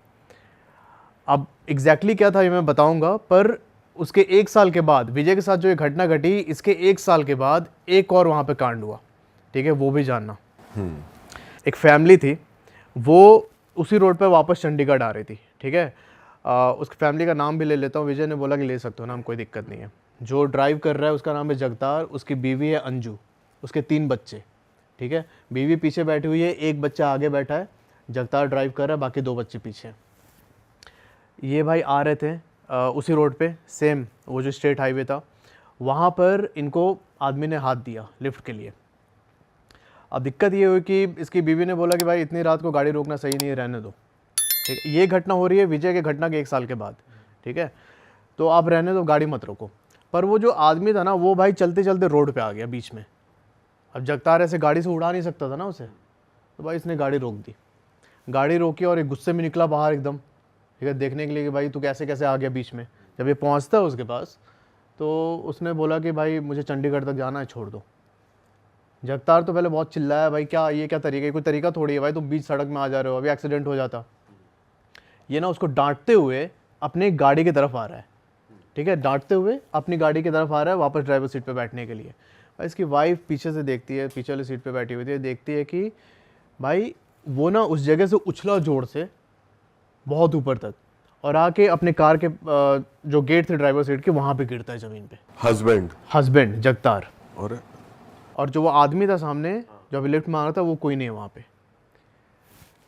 अब एग्जैक्टली क्या था ये मैं बताऊंगा, पर उसके 1 साल के बाद विजय के साथ जो ये घटना घटी, इसके 1 साल के बाद एक और वहाँ पे कांड हुआ, ठीक है, वो भी जानना। एक फैमिली थी, वो उसी रोड पे वापस चंडीगढ़ आ रही थी, ठीक है। उस फैमिली का नाम भी ले लेता हूँ। विजय ने बोला कि ले सकते हो नाम, कोई दिक्कत नहीं है। जो ड्राइव कर रहा है उसका नाम है जगतार, उसकी बीवी है अंजू, उसके 3 बच्चे, ठीक है। बीवी पीछे बैठी हुई है, एक बच्चा आगे बैठा है, जगतार ड्राइव कर रहा है, बाकी 2 बच्चे पीछे। ये भाई आ रहे थे उसी रोड पे, सेम वो जो स्टेट हाईवे था, वहाँ पर इनको आदमी ने हाथ दिया लिफ्ट के लिए। अब दिक्कत ये हुई कि इसकी बीवी ने बोला कि भाई इतनी रात को गाड़ी रोकना सही नहीं है, रहने दो, ठीक है। ये घटना हो रही है विजय के घटना के 1 साल के बाद, ठीक है। तो आप रहने दो, गाड़ी मत रोको। पर वो जो आदमी था ना, वो भाई चलते चलते रोड पे आ गया बीच में। अब जगतार ऐसे गाड़ी से उड़ा नहीं सकता था ना उसे, तो भाई इसने गाड़ी रोक दी। गाड़ी रोकी और एक गुस्से में निकला बाहर एकदम, ठीक है, देखने के लिए कि भाई तू कैसे कैसे आ गया बीच में। जब ये पहुंचता है उसके पास तो उसने बोला कि भाई मुझे चंडीगढ़ तक जाना है, छोड़ दो। जगतार तो पहले बहुत चिल्लाया, भाई क्या ये क्या तरीका है, कोई तरीका थोड़ी है भाई, तुम बीच सड़क में आ जा रहे हो, अभी एक्सीडेंट हो जाता। ये ना उसको डांटते हुए अपनी गाड़ी की तरफ आ रहा है, ठीक है, डांटते हुए अपनी गाड़ी की तरफ आ रहा है वापस ड्राइवर सीट पे बैठने के लिए। भाई इसकी वाइफ पीछे से देखती है, पीछे वाली सीट पे बैठी हुई थी, देखती है कि भाई वो ना उस जगह से उछला जोर से बहुत ऊपर तक और आके अपने कार के जो गेट थे ड्राइवर सीट के, वहाँ पे गिरता है ज़मीन पे। हस्बैंड जगतार। और जो वो आदमी था सामने जो अभी लिफ्ट मांग रहा था, वो कोई नहीं है वहाँ पे।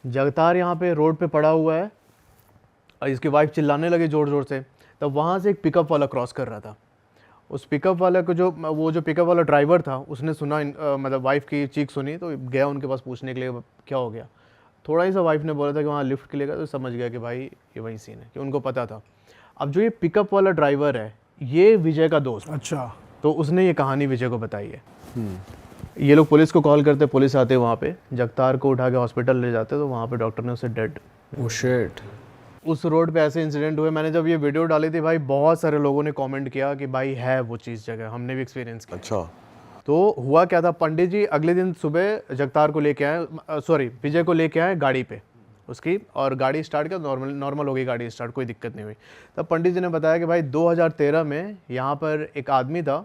जगतार यहाँ पे रोड पे पड़ा हुआ है और इसकी वाइफ चिल्लाने लगी ज़ोर ज़ोर से। तब वहाँ से एक पिकअप वाला क्रॉस कर रहा था। उस पिकअप वाला को जो पिकअप वाला ड्राइवर था, उसने सुना मतलब वाइफ की चीख सुनी, तो गया उनके पास पूछने के लिए क्या हो गया। थोड़ा ही सा वाइफ ने बोला था कि वहाँ लिफ्ट के लिए गया, तो समझ गया कि भाई ये वही सीन है, कि उनको पता था। अब जो ये पिकअप वाला ड्राइवर है, ये विजय का दोस्त। अच्छा। तो उसने ये कहानी विजय को बताई है। ये लोग पुलिस को कॉल करते, पुलिस आते वहाँ पे, जगतार को उठा के हॉस्पिटल ले जाते, तो वहाँ पे डॉक्टर ने उसे डेड। Oh shit. उस रोड पे ऐसे इंसिडेंट हुए। मैंने जब ये वीडियो डाली थी भाई, बहुत सारे लोगों ने कमेंट किया कि भाई है वो चीज़ जगह, हमने भी एक्सपीरियंस किया। अच्छा। तो हुआ क्या था, पंडित जी अगले दिन सुबह जगतार को लेके आए, सॉरी विजय को लेके आए गाड़ी पे उसकी, और गाड़ी स्टार्ट किया, नॉर्मल हो गई गाड़ी स्टार्ट, कोई दिक्कत नहीं हुई। तब पंडित जी ने बताया कि भाई 2013 में यहाँ पर एक आदमी था,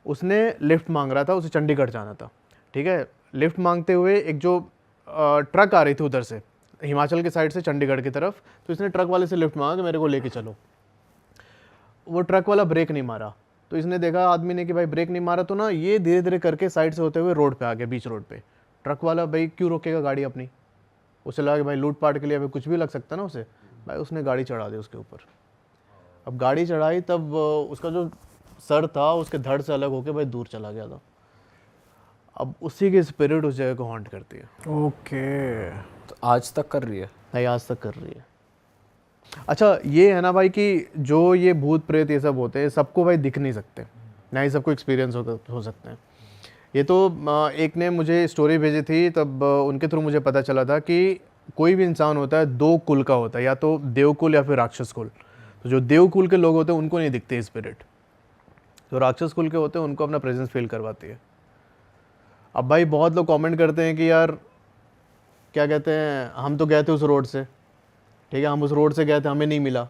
उसने लिफ्ट मांग रहा था, उसे चंडीगढ़ जाना था, ठीक है। लिफ्ट मांगते हुए एक जो ट्रक आ रही थी उधर से, हिमाचल के साइड से चंडीगढ़ की तरफ, तो इसने ट्रक वाले से लिफ्ट मांगा कि मेरे को लेके चलो। वो ट्रक वाला ब्रेक नहीं मारा, तो इसने देखा आदमी ने कि भाई ब्रेक नहीं मारा, तो ना ये धीरे धीरे करके साइड से होते हुए रोड पे आ गया, बीच रोड पे, ट्रक वाला भाई क्यों रोकेगा गाड़ी अपनी, उसे लगा कि भाई लूट पाट के लिए अभी कुछ भी लग सकता है ना उसे, भाई उसने गाड़ी चढ़ा दी उसके ऊपर। अब गाड़ी चढ़ाई तब उसका जो सर था उसके धड़ से अलग होके भाई दूर चला गया था। अब उसी की स्पिरिट उस जगह को हॉन्ट करती है। ओके। तो आज तक कर रही है? नहीं, आज तक कर रही है। अच्छा ये है ना भाई कि जो ये भूत प्रेत ये सब होते हैं सबको भाई दिख नहीं सकते, ना ही सबको एक्सपीरियंस हो सकते हैं। ये तो एक ने मुझे स्टोरी भेजी थी, तब उनके थ्रू मुझे पता चला था कि कोई भी इंसान होता है दो कुल का होता है, या तो देवकुल या फिर राक्षस कुल। तो जो देवकुल के लोग होते हैं उनको नहीं दिखते स्पिरिट, जो राक्षस कुल के होते हैं उनको अपना प्रेजेंस फील करवाती है। अब भाई बहुत लोग कमेंट करते हैं कि यार क्या कहते हैं, हम तो गए थे उस रोड से, ठीक है, हम उस रोड से गए थे, हमें नहीं मिला।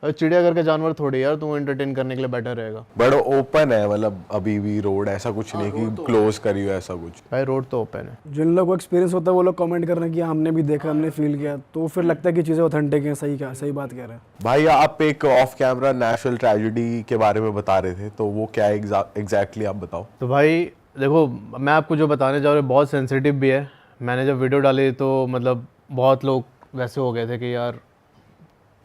अरे चिड़ियाघर का जानवर थोड़ी यार तू एंटरटेन करने के लिए बैठा रहेगा। बट ओपन है, मतलब अभी भी रोड, ऐसा कुछ नहीं कि क्लोज करी हो ऐसा कुछ। भाई रोड तो ओपन है। जिन लोगों को एक्सपीरियंस होता है वो लोग कमेंट कर रहे हैं कि हमने भी देखा, हमने फील किया, तो फिर लगता है कि चीज़ें ऑथेंटिक हैं। सही बात कह रहे हैं भाई आप एक ऑफ कैमरा नेशनल ट्रेजेडी के बारे में बता रहे थे, तो वो क्या एग्जैक्टली आप बताओ। तो भाई देखो, मैं आपको जो बताने जा रहा हूँ बहुत सेंसिटिव भी है। मैंने जब वीडियो डाली तो मतलब बहुत लोग वैसे हो गए थे कि यार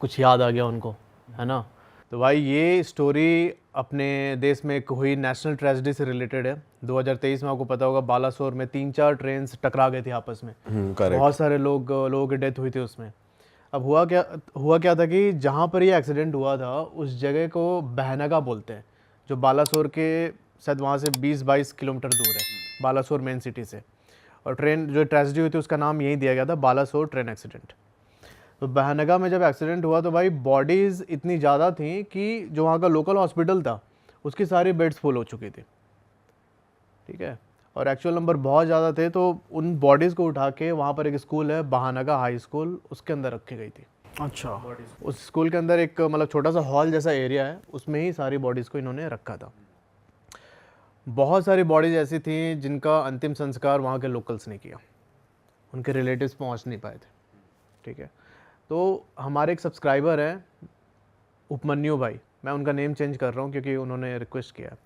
कुछ याद आ गया उनको, है ना। तो भाई ये स्टोरी अपने देश में एक हुई नेशनल ट्रेजेडी से रिलेटेड है। 2023 में आपको पता होगा बालासोर में 3-4 ट्रेन टकरा गई थी आपस में, करेक्ट। बहुत सारे लोगों की डेथ हुई थी उसमें। अब हुआ क्या था कि जहाँ पर ये एक्सीडेंट हुआ था उस जगह को बहनगा बोलते हैं, जो बालासोर के शायद वहाँ से 20-22 किलोमीटर दूर है, बालासोर मेन सिटी से। और ट्रेन जो ट्रेजेडी हुई थी उसका नाम यही दिया गया था, बालासोर ट्रेन एक्सीडेंट। तो बहनगा में जब एक्सीडेंट हुआ तो भाई बॉडीज़ इतनी ज़्यादा थी कि जो वहाँ का लोकल हॉस्पिटल था उसकी सारी बेड्स फुल हो चुकी थी, ठीक है, और एक्चुअल नंबर बहुत ज़्यादा थे। तो उन बॉडीज़ को उठा के वहाँ पर एक स्कूल है बहनगा हाई स्कूल, उसके अंदर रखी गई थी। अच्छा। उस स्कूल के अंदर एक मतलब छोटा सा हॉल जैसा एरिया है, उसमें ही सारी बॉडीज़ को इन्होंने रखा था। बहुत सारी बॉडीज़ ऐसी थी जिनका अंतिम संस्कार वहाँ के लोकल्स ने किया, उनके रिलेटिव्स पहुँच नहीं पाए थे, ठीक है। तो हमारे एक सब्सक्राइबर हैं उपमन्यु भाई, मैं उनका नेम चेंज कर रहा हूँ क्योंकि उन्होंने रिक्वेस्ट किया है।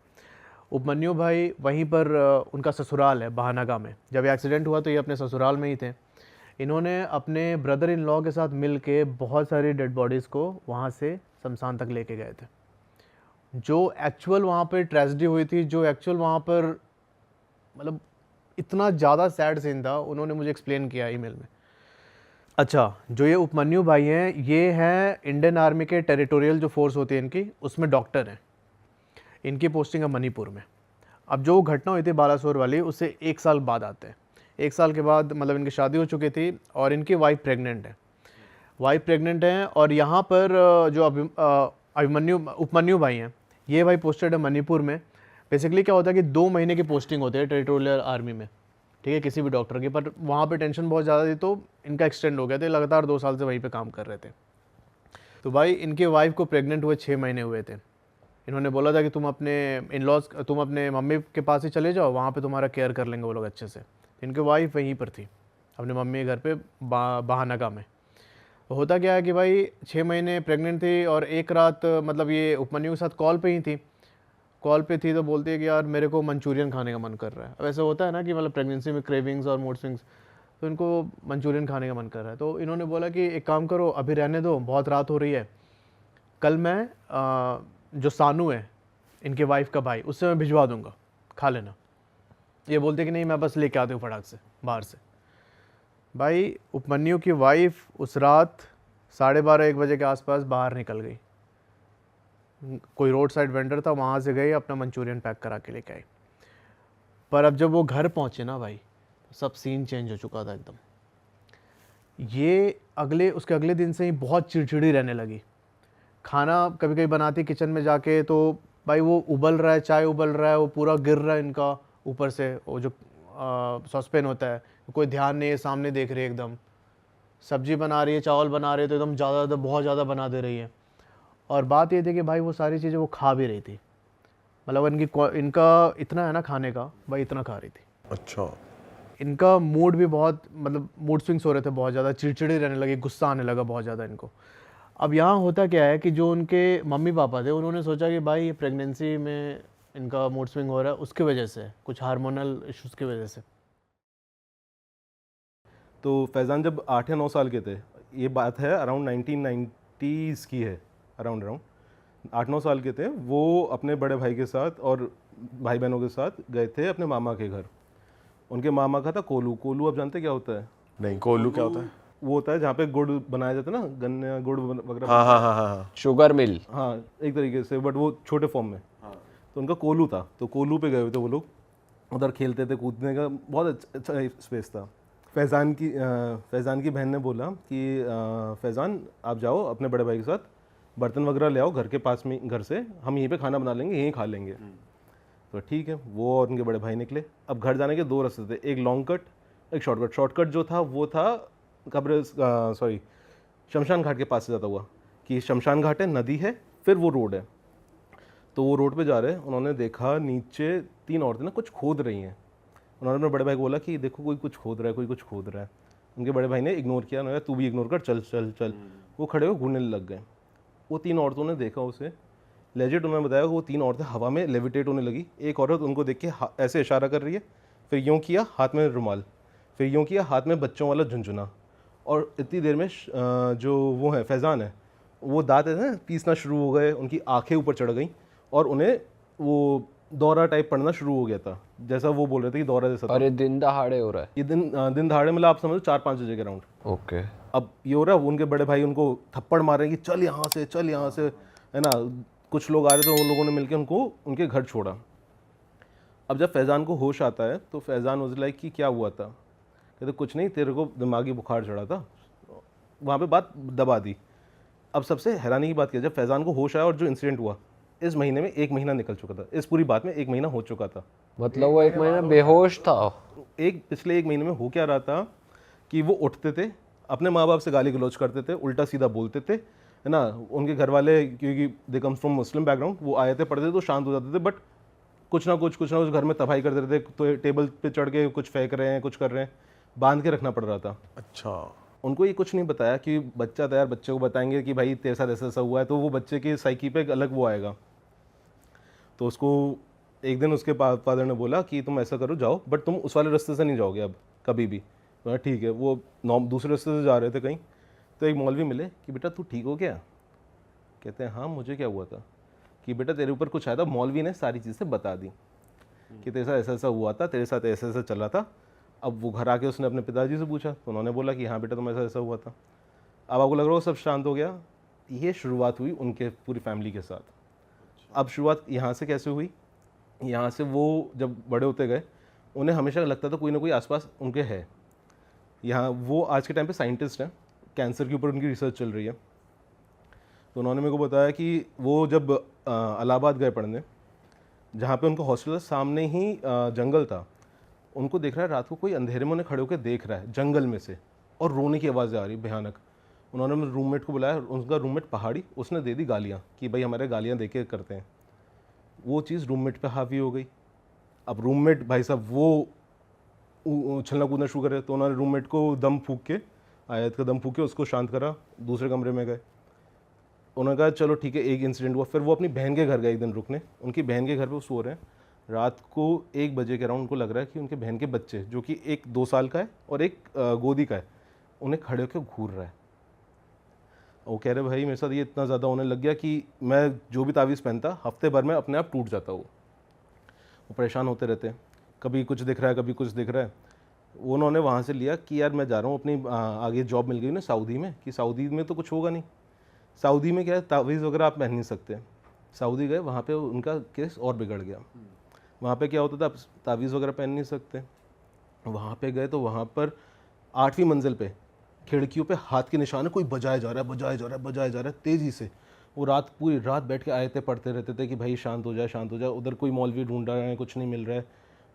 उपमन्यु भाई वहीं पर उनका ससुराल है बहनगा में। जब ये एक्सीडेंट हुआ तो ये अपने ससुराल में ही थे। इन्होंने अपने ब्रदर इन लॉ के साथ मिल के बहुत सारी डेड बॉडीज़ को वहाँ से शमशान तक लेके गए थे। जो एक्चुअल वहाँ पर ट्रेजेडी हुई थी, जो एक्चुअल वहाँ पर मतलब इतना ज़्यादा सैड सीन था, उन्होंने मुझे एक्सप्लेन किया ईमेल में। अच्छा, जो ये उपमन्यु भाई हैं ये हैं इंडियन आर्मी के टेरिटोरियल जो फोर्स होती है इनकी, उसमें डॉक्टर हैं। इनकी पोस्टिंग है मणिपुर में। अब जो घटना हुई थी बालासोर वाली उससे 1 साल बाद आते हैं। 1 साल के बाद मतलब इनकी शादी हो चुकी थी और इनकी वाइफ प्रेग्नेंट है। और यहाँ पर जो उपमन्यु भाई हैं ये भाई पोस्टेड है मणिपुर में। बेसिकली क्या होता है कि 2 महीने की पोस्टिंग होती है टेरिटोरियल आर्मी में, ठीक है, किसी भी डॉक्टर की। पर वहाँ पे टेंशन बहुत ज़्यादा थी तो इनका एक्सटेंड हो गया था, लगातार 2 साल से वहीं पे काम कर रहे थे। तो भाई इनके वाइफ को प्रेग्नेंट हुए 6 महीने हुए थे। इन्होंने बोला था कि तुम अपने मम्मी के पास ही चले जाओ, वहाँ पे तुम्हारा केयर कर लेंगे वो लोग अच्छे से। इनकी वाइफ वहीं पर थी अपने मम्मी के घर पे बहनगा में। तो होता क्या है कि भाई 6 महीने प्रेग्नेंट थी और एक रात मतलब ये उपमन्यु के साथ कॉल पे थी तो बोलती है कि यार मेरे को मंचूरियन खाने का मन कर रहा है। अब ऐसा होता है ना कि मतलब प्रेगनेंसी में क्रेविंग्स और मूड स्विंग्स, तो इनको मंचूरियन खाने का मन कर रहा है। तो इन्होंने बोला कि एक काम करो, अभी रहने दो, बहुत रात हो रही है, कल मैं जो सानू है इनके वाइफ का भाई, उससे मैं भिजवा दूंगा, खा लेना। ये बोलते कि नहीं मैं बस लेके आती हूँ फटाक से बाहर से। भाई उपमन्यु की वाइफ उस रात 12:30-1 बजे के आसपास बाहर निकल गई। कोई रोड साइड वेंडर था, वहाँ से गई, अपना मंचूरियन पैक करा के लेके आई। पर अब जब वो घर पहुँचे ना भाई, सब सीन चेंज हो चुका था एकदम। ये उसके अगले दिन से ही बहुत चिड़चिड़ी रहने लगी। खाना कभी कभी बनाती किचन में जाके तो भाई वो उबल रहा है, चाय उबल रहा है, वो पूरा गिर रहा है इनका ऊपर से, वो जो सॉसपेन होता है, कोई ध्यान नहीं है, सामने देख रही है एकदम। सब्जी बना रही है, चावल बना रही है तो एकदम बहुत ज़्यादा बना दे रही है। और बात ये थी कि भाई वो सारी चीज़ें वो खा भी रही थी, मतलब इनका इतना है ना खाने का, भाई इतना खा रही थी। अच्छा। इनका मूड भी बहुत मतलब मूड स्विंग्स हो रहे थे, बहुत ज़्यादा चिड़चिड़ी रहने लगी, गुस्सा आने लगा बहुत ज़्यादा इनको। अब यहाँ होता क्या है कि जो उनके मम्मी पापा थे उन्होंने सोचा कि भाई ये प्रेगनेंसी में इनका मूड स्विंग हो रहा है, उसकी वजह से, कुछ हार्मोनल इश्यूज़ की वजह से। तो फैज़ान जब 8 या 9 साल के थे, ये बात है अराउंड 1990s की है, अराउंड 8-9 साल के थे, वो अपने बड़े भाई के साथ और भाई बहनों के साथ गए थे अपने मामा के घर। उनके मामा का था कोलू। कोलू आप जानते क्या होता है? नहीं, कोलू क्या होता है? वो होता है जहाँ पे गुड़ बनाया जाता है ना, गन्ने गुड़ वगैरह। हाँ हाँ हाँ हाँ। Sugar mill. हाँ, एक तरीके से, बट वो छोटे फॉर्म में। तो उनका कोलू था, तो कोलू पे गए हुए थे वो लोग, उधर खेलते थे, कूदने का बहुत अच्छा स्पेस था। फैज़ान की बहन ने बोला कि फैज़ान आप जाओ अपने बड़े भाई के साथ, बर्तन वगैरह ले आओ घर के पास में, घर से हम यहीं पे खाना बना लेंगे, यहीं खा लेंगे। तो ठीक है, वो और उनके बड़े भाई निकले। अब घर जाने के 2 रास्ते थे, एक लॉन्ग कट, एक शॉर्टकट। शॉर्टकट जो था वो था शमशान घाट के पास से जाता हुआ, कि शमशान घाट है, नदी है, फिर वो रोड है। तो वो रोड पे जा रहे हैं, उन्होंने देखा नीचे 3 औरतें ना कुछ खोद रही हैं। उन्होंने अपने बड़े भाई को बोला कि देखो कोई कुछ खोद रहा है, कोई कुछ खोद रहा है। उनके बड़े भाई ने इग्नोर किया, उन्होंने तू भी इग्नोर कर, चल चल चल। वो खड़े हो घूरने लग गए। वो 3 औरतों ने देखा उसे, लेजिट उन्होंने बताया कि वो 3 औरतें हवा में लेविटेट होने लगी। एक औरत उनको देख के ऐसे इशारा कर रही है, फिर यूँ किया हाथ में रुमाल, फिर यूँ किया हाथ में बच्चों वाला झुंझुना। और इतनी देर में जो वो है फैज़ान है, वो दांत है ना पीसना शुरू हो गए, उनकी आंखें ऊपर चढ़ गई और उन्हें वो दौरा टाइप पड़ना शुरू हो गया था, जैसा वो बोल रहे थे कि दौरा जैसा था। और ये दिन दहाड़े हो रहा है? ये दिन दहाड़े मतलब आप समझो 4-5 बजे के राउंड। ओके। अब ये हो रहा है, उनके बड़े भाई उनको थप्पड़ मार रहे हैं कि चल यहाँ से, चल यहाँ से, है ना। कुछ लोग आ रहे थे, उन लोगों ने मिलकर उनको उनके घर छोड़ा। अब जब फैज़ान को होश आता है तो फैज़ान वाज लाइक कि क्या हुआ था? कहते कुछ नहीं, तेरे को दिमागी बुखार चढ़ा था। वहाँ पे बात दबा दी। अब सबसे हैरानी की बात क्या, जब फैज़ान को होश आया और जो इंसिडेंट हुआ, इस महीने में 1 महीना निकल चुका था, इस पूरी बात में 1 महीना हो चुका था। मतलब वो 1 महीना बेहोश था? पिछले 1 महीने में हो क्या रहा था कि वो उठते थे, अपने माँ बाप से गाली गलौज करते थे, उल्टा सीधा बोलते थे, है ना। उनके घर वाले, क्योंकि they comes from Muslim background, वो आयतें पढ़ते थे तो शांत हो जाते थे, बट कुछ ना कुछ घर में तबाही कर देते थे। तो टेबल पे चढ़ के कुछ फेंक रहे हैं, कुछ कर रहे हैं, बांध के रखना पड़ रहा था। अच्छा। उनको ये कुछ नहीं बताया कि बच्चा तैयार, बच्चे को बताएंगे कि भाई तेरे साथ ऐसा ऐसा हुआ है, तो वो बच्चे की साइकी पे एक अलग वो आएगा। तो उसको एक दिन उसके फादर ने बोला कि तुम ऐसा करो, जाओ, बट तुम उस वाले रास्ते से नहीं जाओगे अब कभी भी। तो ठीक है, वो दूसरे रास्ते से जा रहे थे कहीं, तो एक मौलवी मिले कि बेटा तू ठीक हो गया? कहते हैं हाँ, मुझे क्या हुआ था? कि बेटा तेरे ऊपर कुछ आया था। मौलवी ने सारी चीज़ें बता दी कि तेरे साथ ऐसा ऐसा हुआ था, तेरे साथ ऐसा ऐसा चला था। अब वो घर आके उसने अपने पिताजी से पूछा, तो उन्होंने बोला कि हाँ बेटा तुम ऐसा ऐसा हुआ था। अब आपको लग रहा हो सब शांत हो गया। ये शुरुआत हुई उनके पूरी फैमिली के साथ। अब शुरुआत यहाँ से कैसे हुई? यहाँ से वो जब बड़े होते गए, उन्हें हमेशा लगता था कोई ना कोई आसपास उनके है। यहाँ वो आज के टाइम पे साइंटिस्ट हैं, कैंसर के ऊपर उनकी रिसर्च चल रही है। तो उन्होंने मेरे को बताया कि वो जब इलाहाबाद गए पढ़ने, जहाँ पे उनका हॉस्टल था, सामने ही जंगल था। उनको देख रहा है रात को कोई अंधेरे में उन्हें खड़े होकर देख रहा है जंगल में से, और रोने की आवाज़ें आ रही भयानक। उन्होंने मेरे रूममेट को बुलाया, उनका रूममेट पहाड़ी, उसने दे दी गालियाँ कि भाई हमारे गालियाँ दे के करते हैं। वो चीज़ रूममेट पे हावी हो गई। अब रूममेट भाई साहब वो उछलना कूदना शुरू करे, तो उन्होंने रूममेट को दम फूंक के, आयत का दम फूंक के उसको शांत करा, दूसरे कमरे में गए। उन्होंने कहा चलो ठीक है, एक इंसिडेंट हुआ। फिर वो अपनी बहन के घर गए एक दिन रुकने। उनकी बहन के घर पे वो सो रहे हैं, रात को 1 बजे के अराउंड उनको लग रहा है कि उनके बहन के बच्चे, जो कि एक 2 साल का है और एक गोदी का है, उन्हें खड़े होकर घूर रहा है। वो कह रहे भाई मेरे साथ ये इतना ज़्यादा होने लग गया कि मैं जो भी तावीज़ पहनता हफ्ते भर में अपने आप टूट जाता। वो परेशान होते रहते हैं, कभी कुछ दिख रहा है, कभी कुछ दिख रहा है। वो उन्होंने वहाँ से लिया कि यार मैं जा रहा हूँ अपनी आगे जॉब मिल गई ना सऊदी में, कि सऊदी में तो कुछ होगा नहीं। सऊदी में क्या है, तावीज़ वगैरह आप पहन नहीं सकते। सऊदी गए, वहाँ पे उनका केस और बिगड़ गया। वहाँ पे क्या होता था, आप तावीज़ वगैरह पहन नहीं सकते। वहाँ पे गए तो वहाँ पर 8वीं मंजिल पे खिड़कियों पे हाथ के निशान है, कोई बजाया जा रहा है, बजाया जा रहा है, बजाया जा रहा है तेज़ी से। वो पूरी रात बैठ के आयतें पढ़ते रहते थे कि भाई शांत हो जाए, शांत हो जाए। उधर कोई मौलवी ढूंढ रहा है, कुछ नहीं मिल रहा है,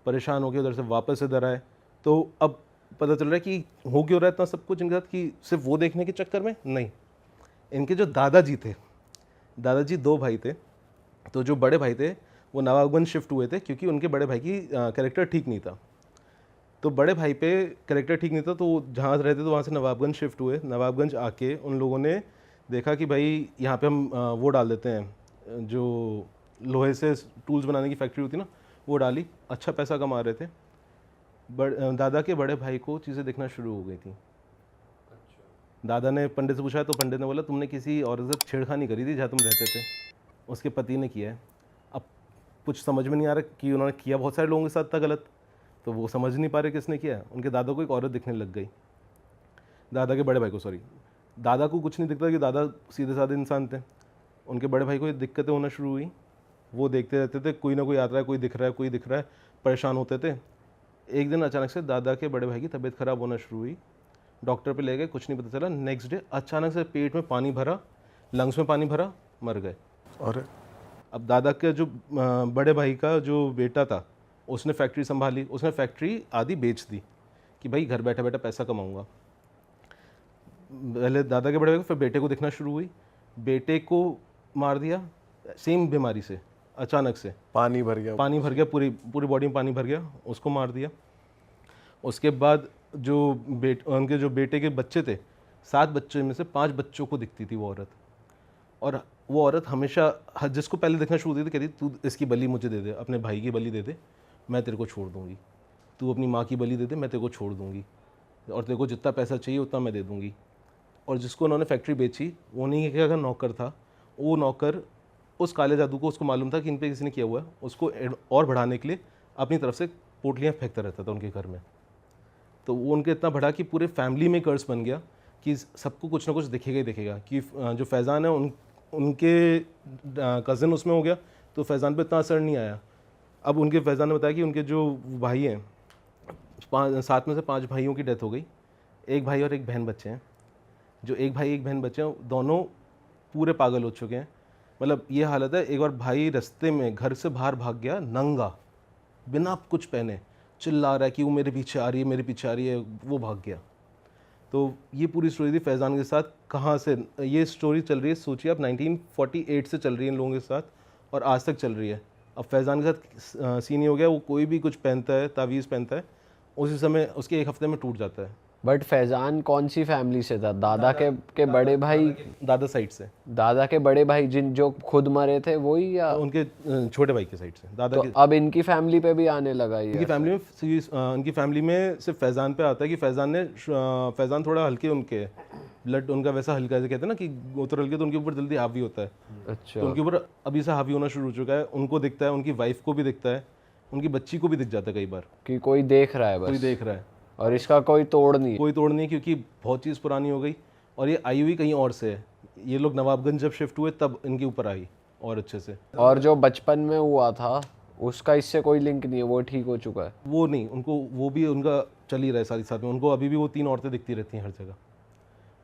परेशान हो गए। उधर से वापस इधर आए तो अब पता चल रहा है कि हो क्यों रहा है इतना सब कुछ इनके साथ, कि सिर्फ वो देखने के चक्कर में नहीं। इनके जो दादाजी थे, दादाजी 2 भाई थे। तो जो बड़े भाई थे वो नवाबगंज शिफ्ट हुए थे, क्योंकि उनके बड़े भाई की कैरेक्टर ठीक नहीं था। तो बड़े भाई पे कैरेक्टर ठीक नहीं था, तो जहाँ रहते तो वहाँ से नवाबगंज शिफ्ट हुए। नवाबगंज आके उन लोगों ने देखा कि भाई यहाँ पे हम वो डाल देते हैं, जो लोहे से टूल्स बनाने की फैक्ट्री होती ना, वो डाली। अच्छा पैसा कमा रहे थे। दादा के बड़े भाई को चीज़ें दिखना शुरू हो गई थी। दादा ने पंडित से पूछा तो पंडित ने बोला तुमने किसी औरत से छेड़खानी करी थी जहाँ तुम रहते थे, उसके पति ने किया है। अब कुछ समझ में नहीं आ रहा कि उन्होंने किया बहुत सारे लोगों के साथ था गलत, तो वो समझ नहीं पा रहे किसने किया। उनके दादा को एक औरत दिखने लग गई, दादा के बड़े भाई को, सॉरी, दादा को कुछ नहीं दिखता कि दादा सीधे साधे इंसान थे। उनके बड़े भाई को ये दिक्कतें होना शुरू हुई, वो देखते रहते थे, कोई ना कोई आता है, कोई दिख रहा है, कोई दिख रहा है, परेशान होते थे। एक दिन अचानक से दादा के बड़े भाई की तबीयत खराब होना शुरू हुई, डॉक्टर पे ले गए, कुछ नहीं पता चला। नेक्स्ट डे अचानक से पेट में पानी भरा, लंग्स में पानी भरा, मर गए। और अब दादा के जो बड़े भाई का जो बेटा था उसने फैक्ट्री संभाली, उसने फैक्ट्री आधी बेच दी कि भाई घर बैठा बैठा पैसा कमाऊंगा। पहले दादा के बड़े भाई को, फिर बेटे को दिखना शुरू हुई, बेटे को मार दिया सेम बीमारी से, अचानक से पानी भर गया। पूरी पूरी बॉडी में पानी भर गया, उसको मार दिया। उसके बाद जो उनके जो बेटे के बच्चे थे, 7 बच्चों में से 5 बच्चों को दिखती थी वो औरत। और वो औरत हमेशा जिसको पहले देखना शुरू होती थी कहती तू इसकी बलि मुझे दे दे, अपने भाई की बलि दे दे, मैं तेरे को छोड़ दूंगी। तू अपनी माँ की बलि दे दे, मैं तेरे को छोड़ दूंगी, और तेरे को जितना पैसा चाहिए उतना मैं दे दूंगी। और जिसको उन्होंने फैक्ट्री बेची वो उन्हीं के अगर नौकर था, वो नौकर उस काले जादू को उसको मालूम था कि इन पे किसी ने किया हुआ है, उसको और बढ़ाने के लिए अपनी तरफ से पोटलियाँ फेंकता रहता था उनके घर में। तो वो उनके इतना बढ़ा कि पूरे फैमिली में कर्स बन गया कि सबको कुछ ना कुछ दिखेगा ही दिखेगा। कि जो फैज़ान है उनके कज़न उसमें हो गया, तो फैज़ान पे इतना असर नहीं आया। अब उनके फैज़ान ने बताया कि उनके जो भाई हैं, 7 में से 5 भाइयों की डेथ हो गई, एक भाई और एक बहन बच्चे हैं। जो एक भाई एक बहन बच्चे हैं दोनों पूरे पागल हो चुके हैं। मतलब ये हालत है, एक बार भाई रास्ते में घर से बाहर भाग गया नंगा, बिना कुछ पहने, चिल्ला रहा है कि वो मेरे पीछे आ रही है, मेरे पीछे आ रही है, वो भाग गया। तो ये पूरी स्टोरी थी फैज़ान के साथ। कहाँ से ये स्टोरी चल रही है, सोचिए आप, 1948 से चल रही है इन लोगों के साथ और आज तक चल रही है। अब फैज़ान के साथ सीन ये हो गया, वो कोई भी कुछ पहनता है, तावीज़ पहनता है, उसी समय उसके 1 हफ्ते में टूट जाता है। बट फैजान कौन सी फैमिली से था? दादा के बड़े भाई, दादा साइड से, दादा के बड़े भाई जो खुद मरे थे वही, या उनके छोटे भाई के साइड से दादा तो के। अब इनकी फैमिली पे भी आने लगा ये? इनकी फैमिली में सिर्फ फैज़ान पे आता है कि फैज़ान थोड़ा हल्के, उनके ब्लड उनका वैसा हल्का, जैसे कहते हैं ना कि गोत्र हल्के, तो उनके ऊपर जल्दी हावी होता है। अच्छा। तो उनके ऊपर अभी से हावी होना शुरू हो चुका है। उनको दिखता है, उनकी वाइफ को भी दिखता है, उनकी बच्ची को भी दिख जाता है कई बार कि कोई देख रहा है कोई बस, देख रहा है, और इसका कोई तोड़ नहीं है। कोई तोड़ नहीं है, क्योंकि बहुत चीज़ पुरानी हो गई और ये आई हुई कहीं और से है। ये लोग नवाबगंज जब शिफ्ट हुए तब इनके ऊपर आई और अच्छे से। और जो बचपन में हुआ था उसका इससे कोई लिंक नहीं है, वो ठीक हो चुका है? वो नहीं, उनको वो भी उनका चल ही रहा है साथ ही साथ में। उनको अभी भी वो 3 औरतें दिखती रहती हैं हर जगह।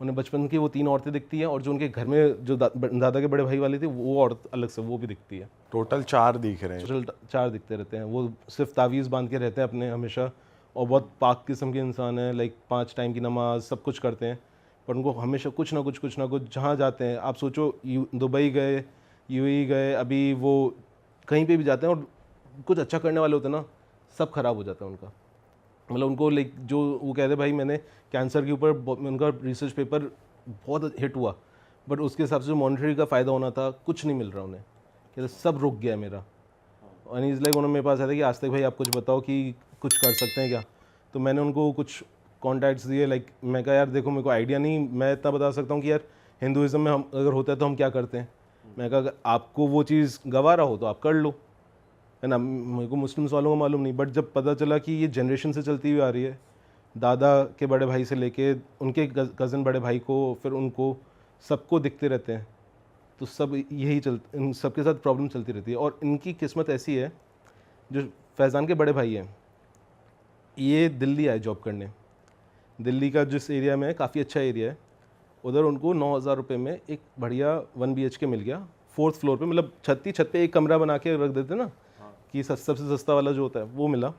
उन्हें बचपन की वो 3 औरतें दिखती हैं, और जो उनके घर में जो दादा के बड़े भाई वाली थी वो औरत अलग से वो भी दिखती है। टोटल 4 दिख रहे हैं। टोटल 4 दिखते रहते हैं। वो सिर्फ तावीज़ बांध के रहते हैं अपने हमेशा, और बहुत पाक किस्म के इंसान हैं, लाइक 5 टाइम की नमाज सब कुछ करते हैं। पर उनको हमेशा कुछ ना कुछ जहाँ जाते हैं, आप सोचो दुबई गए, यूएई गए, अभी वो कहीं पे भी जाते हैं और कुछ अच्छा करने वाले होते हैं ना, सब खराब हो जाता है उनका। मतलब उनको लाइक जो वो कहते हैं भाई मैंने कैंसर के ऊपर उनका रिसर्च पेपर बहुत हिट हुआ, बट उसके हिसाब से जो मॉनिटरी का फ़ायदा होना था कुछ नहीं मिल रहा उन्हें, कहते सब रुक गया मेरा। और इज़ लाइक उन्होंने मेरे पास आया था कि आज तक भाई आप कुछ बताओ कि कुछ कर सकते हैं क्या। तो मैंने उनको कुछ कॉन्टैक्ट्स दिए, लाइक मैं कहा यार देखो मेरे को आइडिया नहीं, मैं इतना बता सकता हूँ कि यार हिंदुज़म में हम अगर होता है तो हम क्या करते हैं। मैं कहा अगर आपको वो चीज़ गवारा हो तो आप कर लो, है ना। मेरे को मुस्लिम्स वालों को मालूम नहीं, बट जब पता चला कि ये जनरेशन से चलती हुई आ रही है, दादा के बड़े भाई से लेके उनके कज़न बड़े भाई को, फिर उनको सबको दिखते रहते हैं, तो सब यही इन सबके साथ प्रॉब्लम चलती रहती है। और इनकी किस्मत ऐसी है, जो फैज़ान के बड़े भाई हैं ये दिल्ली आए जॉब करने। दिल्ली का जिस एरिया में काफ़ी अच्छा एरिया है, उधर उनको 9,000 रुपये में एक बढ़िया 1 BHK मिल गया 4th फ्लोर पे। मतलब छत पे एक कमरा बना के रख देते ना, कि सबसे सस्ता वाला जो होता है वो मिला।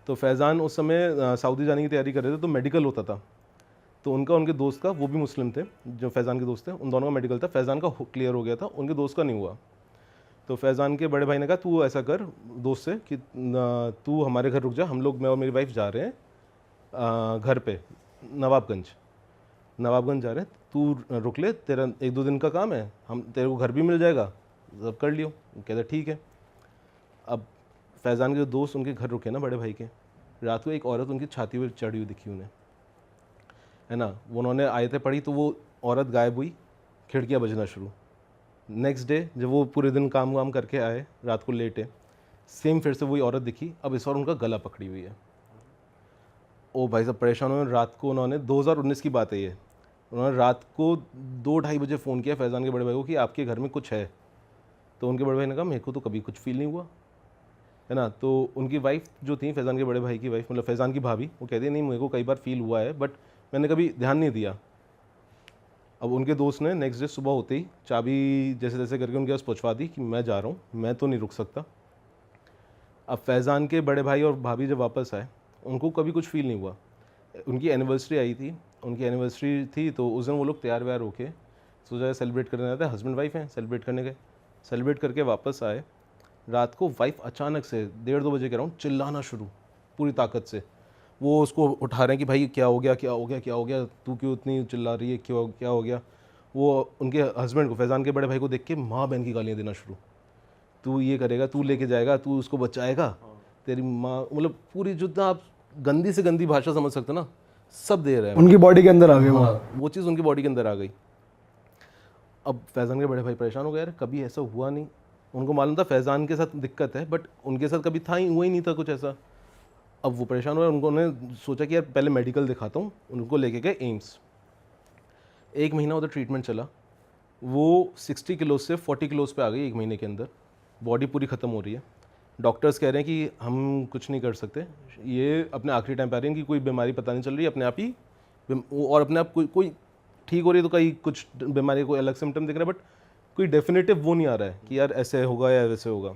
तो फैज़ान उस समय सऊदी जाने की तैयारी कर रहे थे, तो मेडिकल होता था, तो उनके दोस्त का, वो भी मुस्लिम थे जो फैज़ान के दोस्त थे, उन दोनों का मेडिकल था। फैज़ान का क्लियर हो गया था, उनके दोस्त का नहीं हुआ। तो फैज़ान के बड़े भाई ने कहा तू ऐसा कर दोस्त से कि तू हमारे घर रुक जा, हम लोग, मैं और मेरी वाइफ जा रहे हैं घर पे, नवाबगंज जा रहे हैं, तू रुक ले, तेरा 1-2 दिन का काम है, हम तेरे को घर भी मिल जाएगा, सब कर लियो। कहते ठीक है। अब फैज़ान के दोस्त उनके घर रुके ना बड़े भाई के, रात को एक औरत उनकी छाती पर चढ़ी हुई दिखी उन्हें, है ना। वो उन्होंने आयतें पढ़ी तो वो औरत गायब हुई, खिड़कियाँ बजना शुरू। नेक्स्ट डे जब वो पूरे दिन काम वाम करके आए, रात को लेटे, सेम फिर से वही औरत दिखी, अब इस बार उनका गला पकड़ी हुई है। ओ भाई साहब परेशान हुए। रात को उन्होंने 2019 की बात है ये, उन्होंने रात को 2-2:30 बजे फ़ोन किया फैज़ान के बड़े भाई को कि आपके घर में कुछ है। तो उनके बड़े भाई ने कहा मेरे को तो कभी कुछ फील नहीं हुआ, है ना। तो उनकी वाइफ जो थी, फैज़ान के बड़े भाई की वाइफ, मतलब फैज़ान की भाभी, वो कहती है नहीं मेरे को कई बार फील हुआ है बट मैंने कभी ध्यान नहीं दिया। अब उनके दोस्त ने नेक्स्ट डे सुबह होते ही चाबी जैसे तैसे करके उनके पास पहुँचवा दी कि मैं जा रहा हूँ, मैं तो नहीं रुक सकता। अब फैज़ान के बड़े भाई और भाभी जब वापस आए, उनको कभी कुछ फील नहीं हुआ। उनकी एनिवर्सरी आई थी, उनकी एनिवर्सरी थी तो उस दिन वो लोग तैयार व्यार होके सोचा सेलिब्रेट करने जाते हैं, हस्बैंड वाइफ हैं, सेलिब्रेट करने गए। सेलिब्रेट करके वापस आए, रात को वाइफ अचानक से 1:30-2 बजे के अराउंड चिल्लाना शुरू पूरी ताकत से। वो उसको उठा रहे हैं कि भाई क्या हो गया, क्या हो गया, क्या हो गया, तू क्यों इतनी चिल्ला रही है, क्यों, क्या हो गया। वो उनके हस्बैंड को, फैज़ान के बड़े भाई को देख के माँ बहन की गालियाँ देना शुरू, तू ये करेगा, तू लेके जाएगा, तू उसको बचाएगा, तेरी माँ, मतलब पूरी जितना आप गंदी से गंदी भाषा समझ सकते हो ना, सब दे रहे हैं। उनकी बॉडी के अंदर आ गए वो। वो चीज़ उनकी बॉडी के अंदर आ गई। अब फैज़ान के बड़े भाई परेशान हो गए, यार कभी ऐसा हुआ नहीं। उनको मालूम था फैज़ान के साथ दिक्कत है बट उनके साथ कभी हुआ ही नहीं था कुछ ऐसा। अब वो परेशान हुए, उन्होंने सोचा कि यार पहले मेडिकल दिखाता हूँ। उनको लेके गए एम्स। 1 महीना उधर ट्रीटमेंट चला। वो 60 किलो से 40 किलोज़ पे आ गई 1 महीने के अंदर। बॉडी पूरी ख़त्म हो रही है। डॉक्टर्स कह रहे हैं कि हम कुछ नहीं कर सकते, ये अपने आखिरी टाइम पे आ रही है, कि कोई बीमारी पता नहीं चल रही है, अपने आप ही और अपने आप कोई ठीक हो रही है, तो कहीं कुछ बीमारी कोई अलग सिम्टम दिख रहा है बट कोई डेफिनेटिव वो नहीं आ रहा है कि यार ऐसे होगा या वैसे होगा।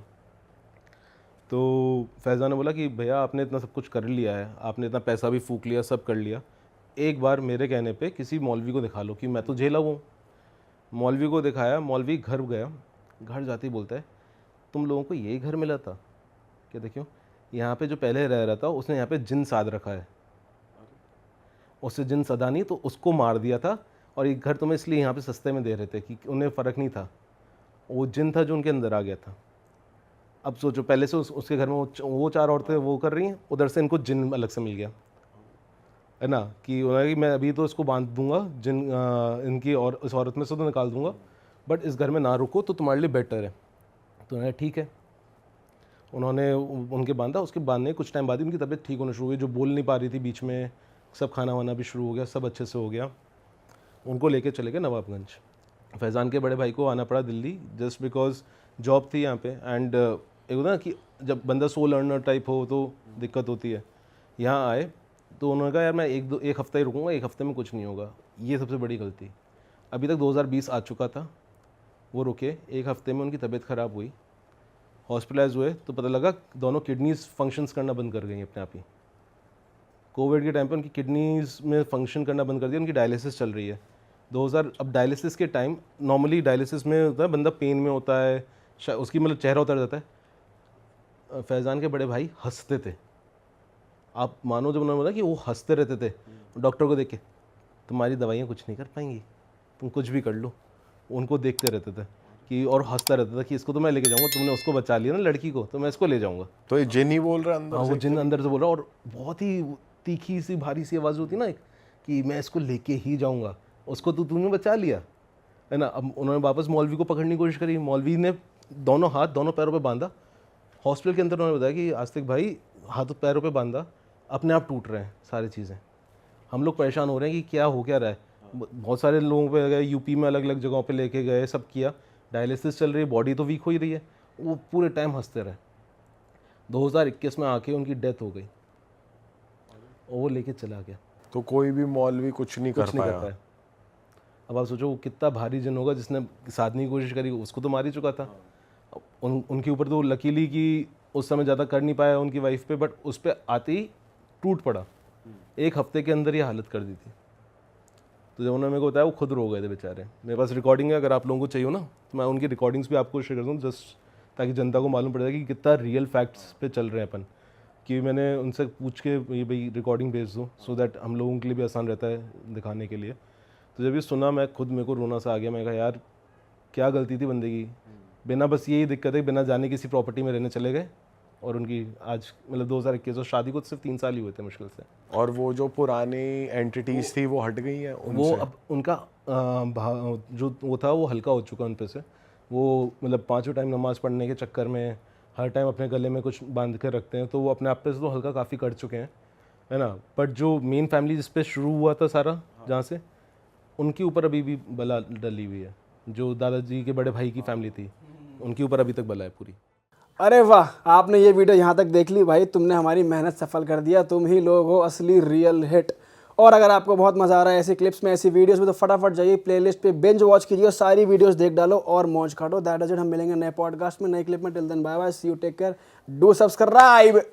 तो फैज़ान ने बोला कि भैया आपने इतना सब कुछ कर लिया है, आपने इतना पैसा भी फूक लिया, सब कर लिया, एक बार मेरे कहने पे किसी मौलवी को दिखा लो कि मैं तो झेला हुआ हूँ। मौलवी को दिखाया, मौलवी घर गया, घर जाते ही बोलता है तुम लोगों को यही घर मिला था क्या? देखियो यहाँ पे जो पहले रह रहा था उसने यहाँ पे जिन साध रखा है, उससे जिन सदा नहीं तो उसको मार दिया था और ये घर तुम्हें इसलिए यहाँ पे सस्ते में दे रहे थे कि उन्हें फ़र्क नहीं था, वो जिन था जो उनके अंदर आ गया था। अब सोचो पहले से उसके घर में वो 4 औरतें वो कर रही हैं, उधर से इनको जिन अलग से मिल गया, है ना। कि उन्होंने कि मैं अभी तो इसको बांध दूंगा जिन इनकी और इस औरत में से तो निकाल दूंगा बट इस घर में ना रुको तो तुम्हारे लिए बेटर है। तो उन्होंने ठीक है, उन्होंने उनके बांधा। उसके बांधने कुछ टाइम बाद ही उनकी तबीयत ठीक होना शुरू हुई, जो बोल नहीं पा रही थी बीच में, सब खाना वाना भी शुरू हो गया, सब अच्छे से हो गया। उनको लेके चले गए नवाबगंज। फैज़ान के बड़े भाई को आना पड़ा दिल्ली जस्ट बिकॉज जॉब थी यहाँ पे। एंड एक होता ना कि जब बंदा सोल अर्नर टाइप हो तो दिक्कत होती है। यहाँ आए तो उन्होंने कहा यार मैं एक हफ़्ता ही रुकूंगा, 1 हफ़्ते में कुछ नहीं होगा। ये सबसे बड़ी गलती। अभी तक 2020 आ चुका था, वो रुके, 1 हफ़्ते में उनकी तबीयत ख़राब हुई, हॉस्पिटलाइज हुए तो पता लगा दोनों किडनीज फंक्शंस करना बंद कर गई अपने आप ही। कोविड के टाइम पे उनकी किडनीज में फंक्शन करना बंद कर दिया, उनकी डायलिसिस चल रही है। 2000 अब डायलिसिस के टाइम नॉर्मली डायलिसिस में होता है बंदा पेन में होता है, उसकी मतलब चेहरा उतर जाता है। फैज़ान के बड़े भाई हंसते थे, आप मानो जब उन्होंने बोला कि वो हंसते रहते थे डॉक्टर को देख के, तुम्हारी दवाइयाँ कुछ नहीं कर पाएंगी, तुम कुछ भी कर लो। उनको देखते रहते थे कि और हंसता रहता था कि इसको तो मैं लेके जाऊंगा, तुमने उसको बचा लिया ना लड़की को, तो मैं इसको ले जाऊंगा। तो ये जिन ही बोल रहा है अंदर हाँ, से? वो जिन अंदर से बोल रहा और बहुत ही तीखी सी भारी सी आवाज़ होती ना एक, कि मैं इसको लेके ही जाऊंगा, उसको तो तूने बचा लिया, है ना। अब उन्होंने वापस मौलवी को पकड़ने की कोशिश करी, मौलवी ने दोनों हाथ दोनों पैरों पे बांधा। हॉस्पिटल के अंदर उन्होंने बताया कि आस्तिक भाई हाथों पैरों पे बांधा, अपने आप टूट रहे हैं सारी चीज़ें। हम लोग परेशान हो रहे हैं कि क्या हो क्या रहा है। बहुत सारे लोगों पे गए, यूपी में अलग अलग जगहों पे लेके गए, सब किया, डायलिसिस चल रही है, बॉडी तो वीक हो ही रही है। वो पूरे टाइम हंसते रहे। 2021 में आके उनकी डेथ हो गई और वो लेके चला गया, तो कोई भी मौलवी कुछ नहीं कर पाया। अब आप सोचो वो कितना भारी जिन होगा, जिसने साधने की कोशिश करी उसको तो मार ही चुका था। उनके ऊपर तो लकीली कि उस समय ज़्यादा कर नहीं पाया उनकी वाइफ पे, बट उस पर आते ही टूट पड़ा। 1 हफ्ते के अंदर ये हालत कर दी थी। तो जब उन्होंने मेरे को बताया वो खुद रो गए थे बेचारे। मेरे पास रिकॉर्डिंग है, अगर आप लोगों को चाहिए हो ना तो मैं उनकी रिकॉर्डिंग्स भी आपको शेयर कर दूँ, जस्ट ताकि जनता को मालूम पड़ जाए कि कितना रियल फैक्ट्स पे चल रहे हैं अपन। कि मैंने उनसे पूछ के ये भाई रिकॉर्डिंग भेज दूँ, सो दैट हम लोगों के लिए भी आसान रहता है दिखाने के लिए। तो जब ये सुना मैं खुद, मेरे को रोना सा आ गया। मैं कहा यार क्या गलती थी बंदे की, बिना बस यही दिक्कत है, बिना जाने किसी प्रॉपर्टी में रहने चले गए और उनकी आज मतलब 2021 और शादी को सिर्फ 3 साल ही हुए थे मुश्किल से। और वो जो पुरानी एंटिटीज थी वो हट गई हैं वो उनसे? अब उनका जो वो था वो हल्का हो चुका उन पे से। वो मतलब 5 टाइम नमाज पढ़ने के चक्कर में हर टाइम अपने गले में कुछ बांध के रखते हैं, तो वो अपने आप पे से तो हल्का काफ़ी कर चुके हैं, है ना। बट जो मेन फैमिली जिस पे शुरू हुआ था सारा, जहाँ से, उनके ऊपर अभी भी बला डली हुई है। जो दादाजी के बड़े भाई की फैमिली थी उनके ऊपर अभी तक बला है पूरी। अरे वाह, आपने ये वीडियो यहाँ तक देख ली भाई, तुमने हमारी मेहनत सफल कर दिया। तुम ही लोग हो असली रियल हिट। और अगर आपको बहुत मज़ा आ रहा है ऐसी क्लिप्स में, ऐसी वीडियोस में, तो फटाफट जाइए प्लेलिस्ट पे बिंज वॉच कीजिए और सारी वीडियोस देख डालो और मौज काटो। That is it. हम मिलेंगे नए पॉडकास्ट में, नए क्लिप में। Till then bye bye, see you, take care, do subscribe.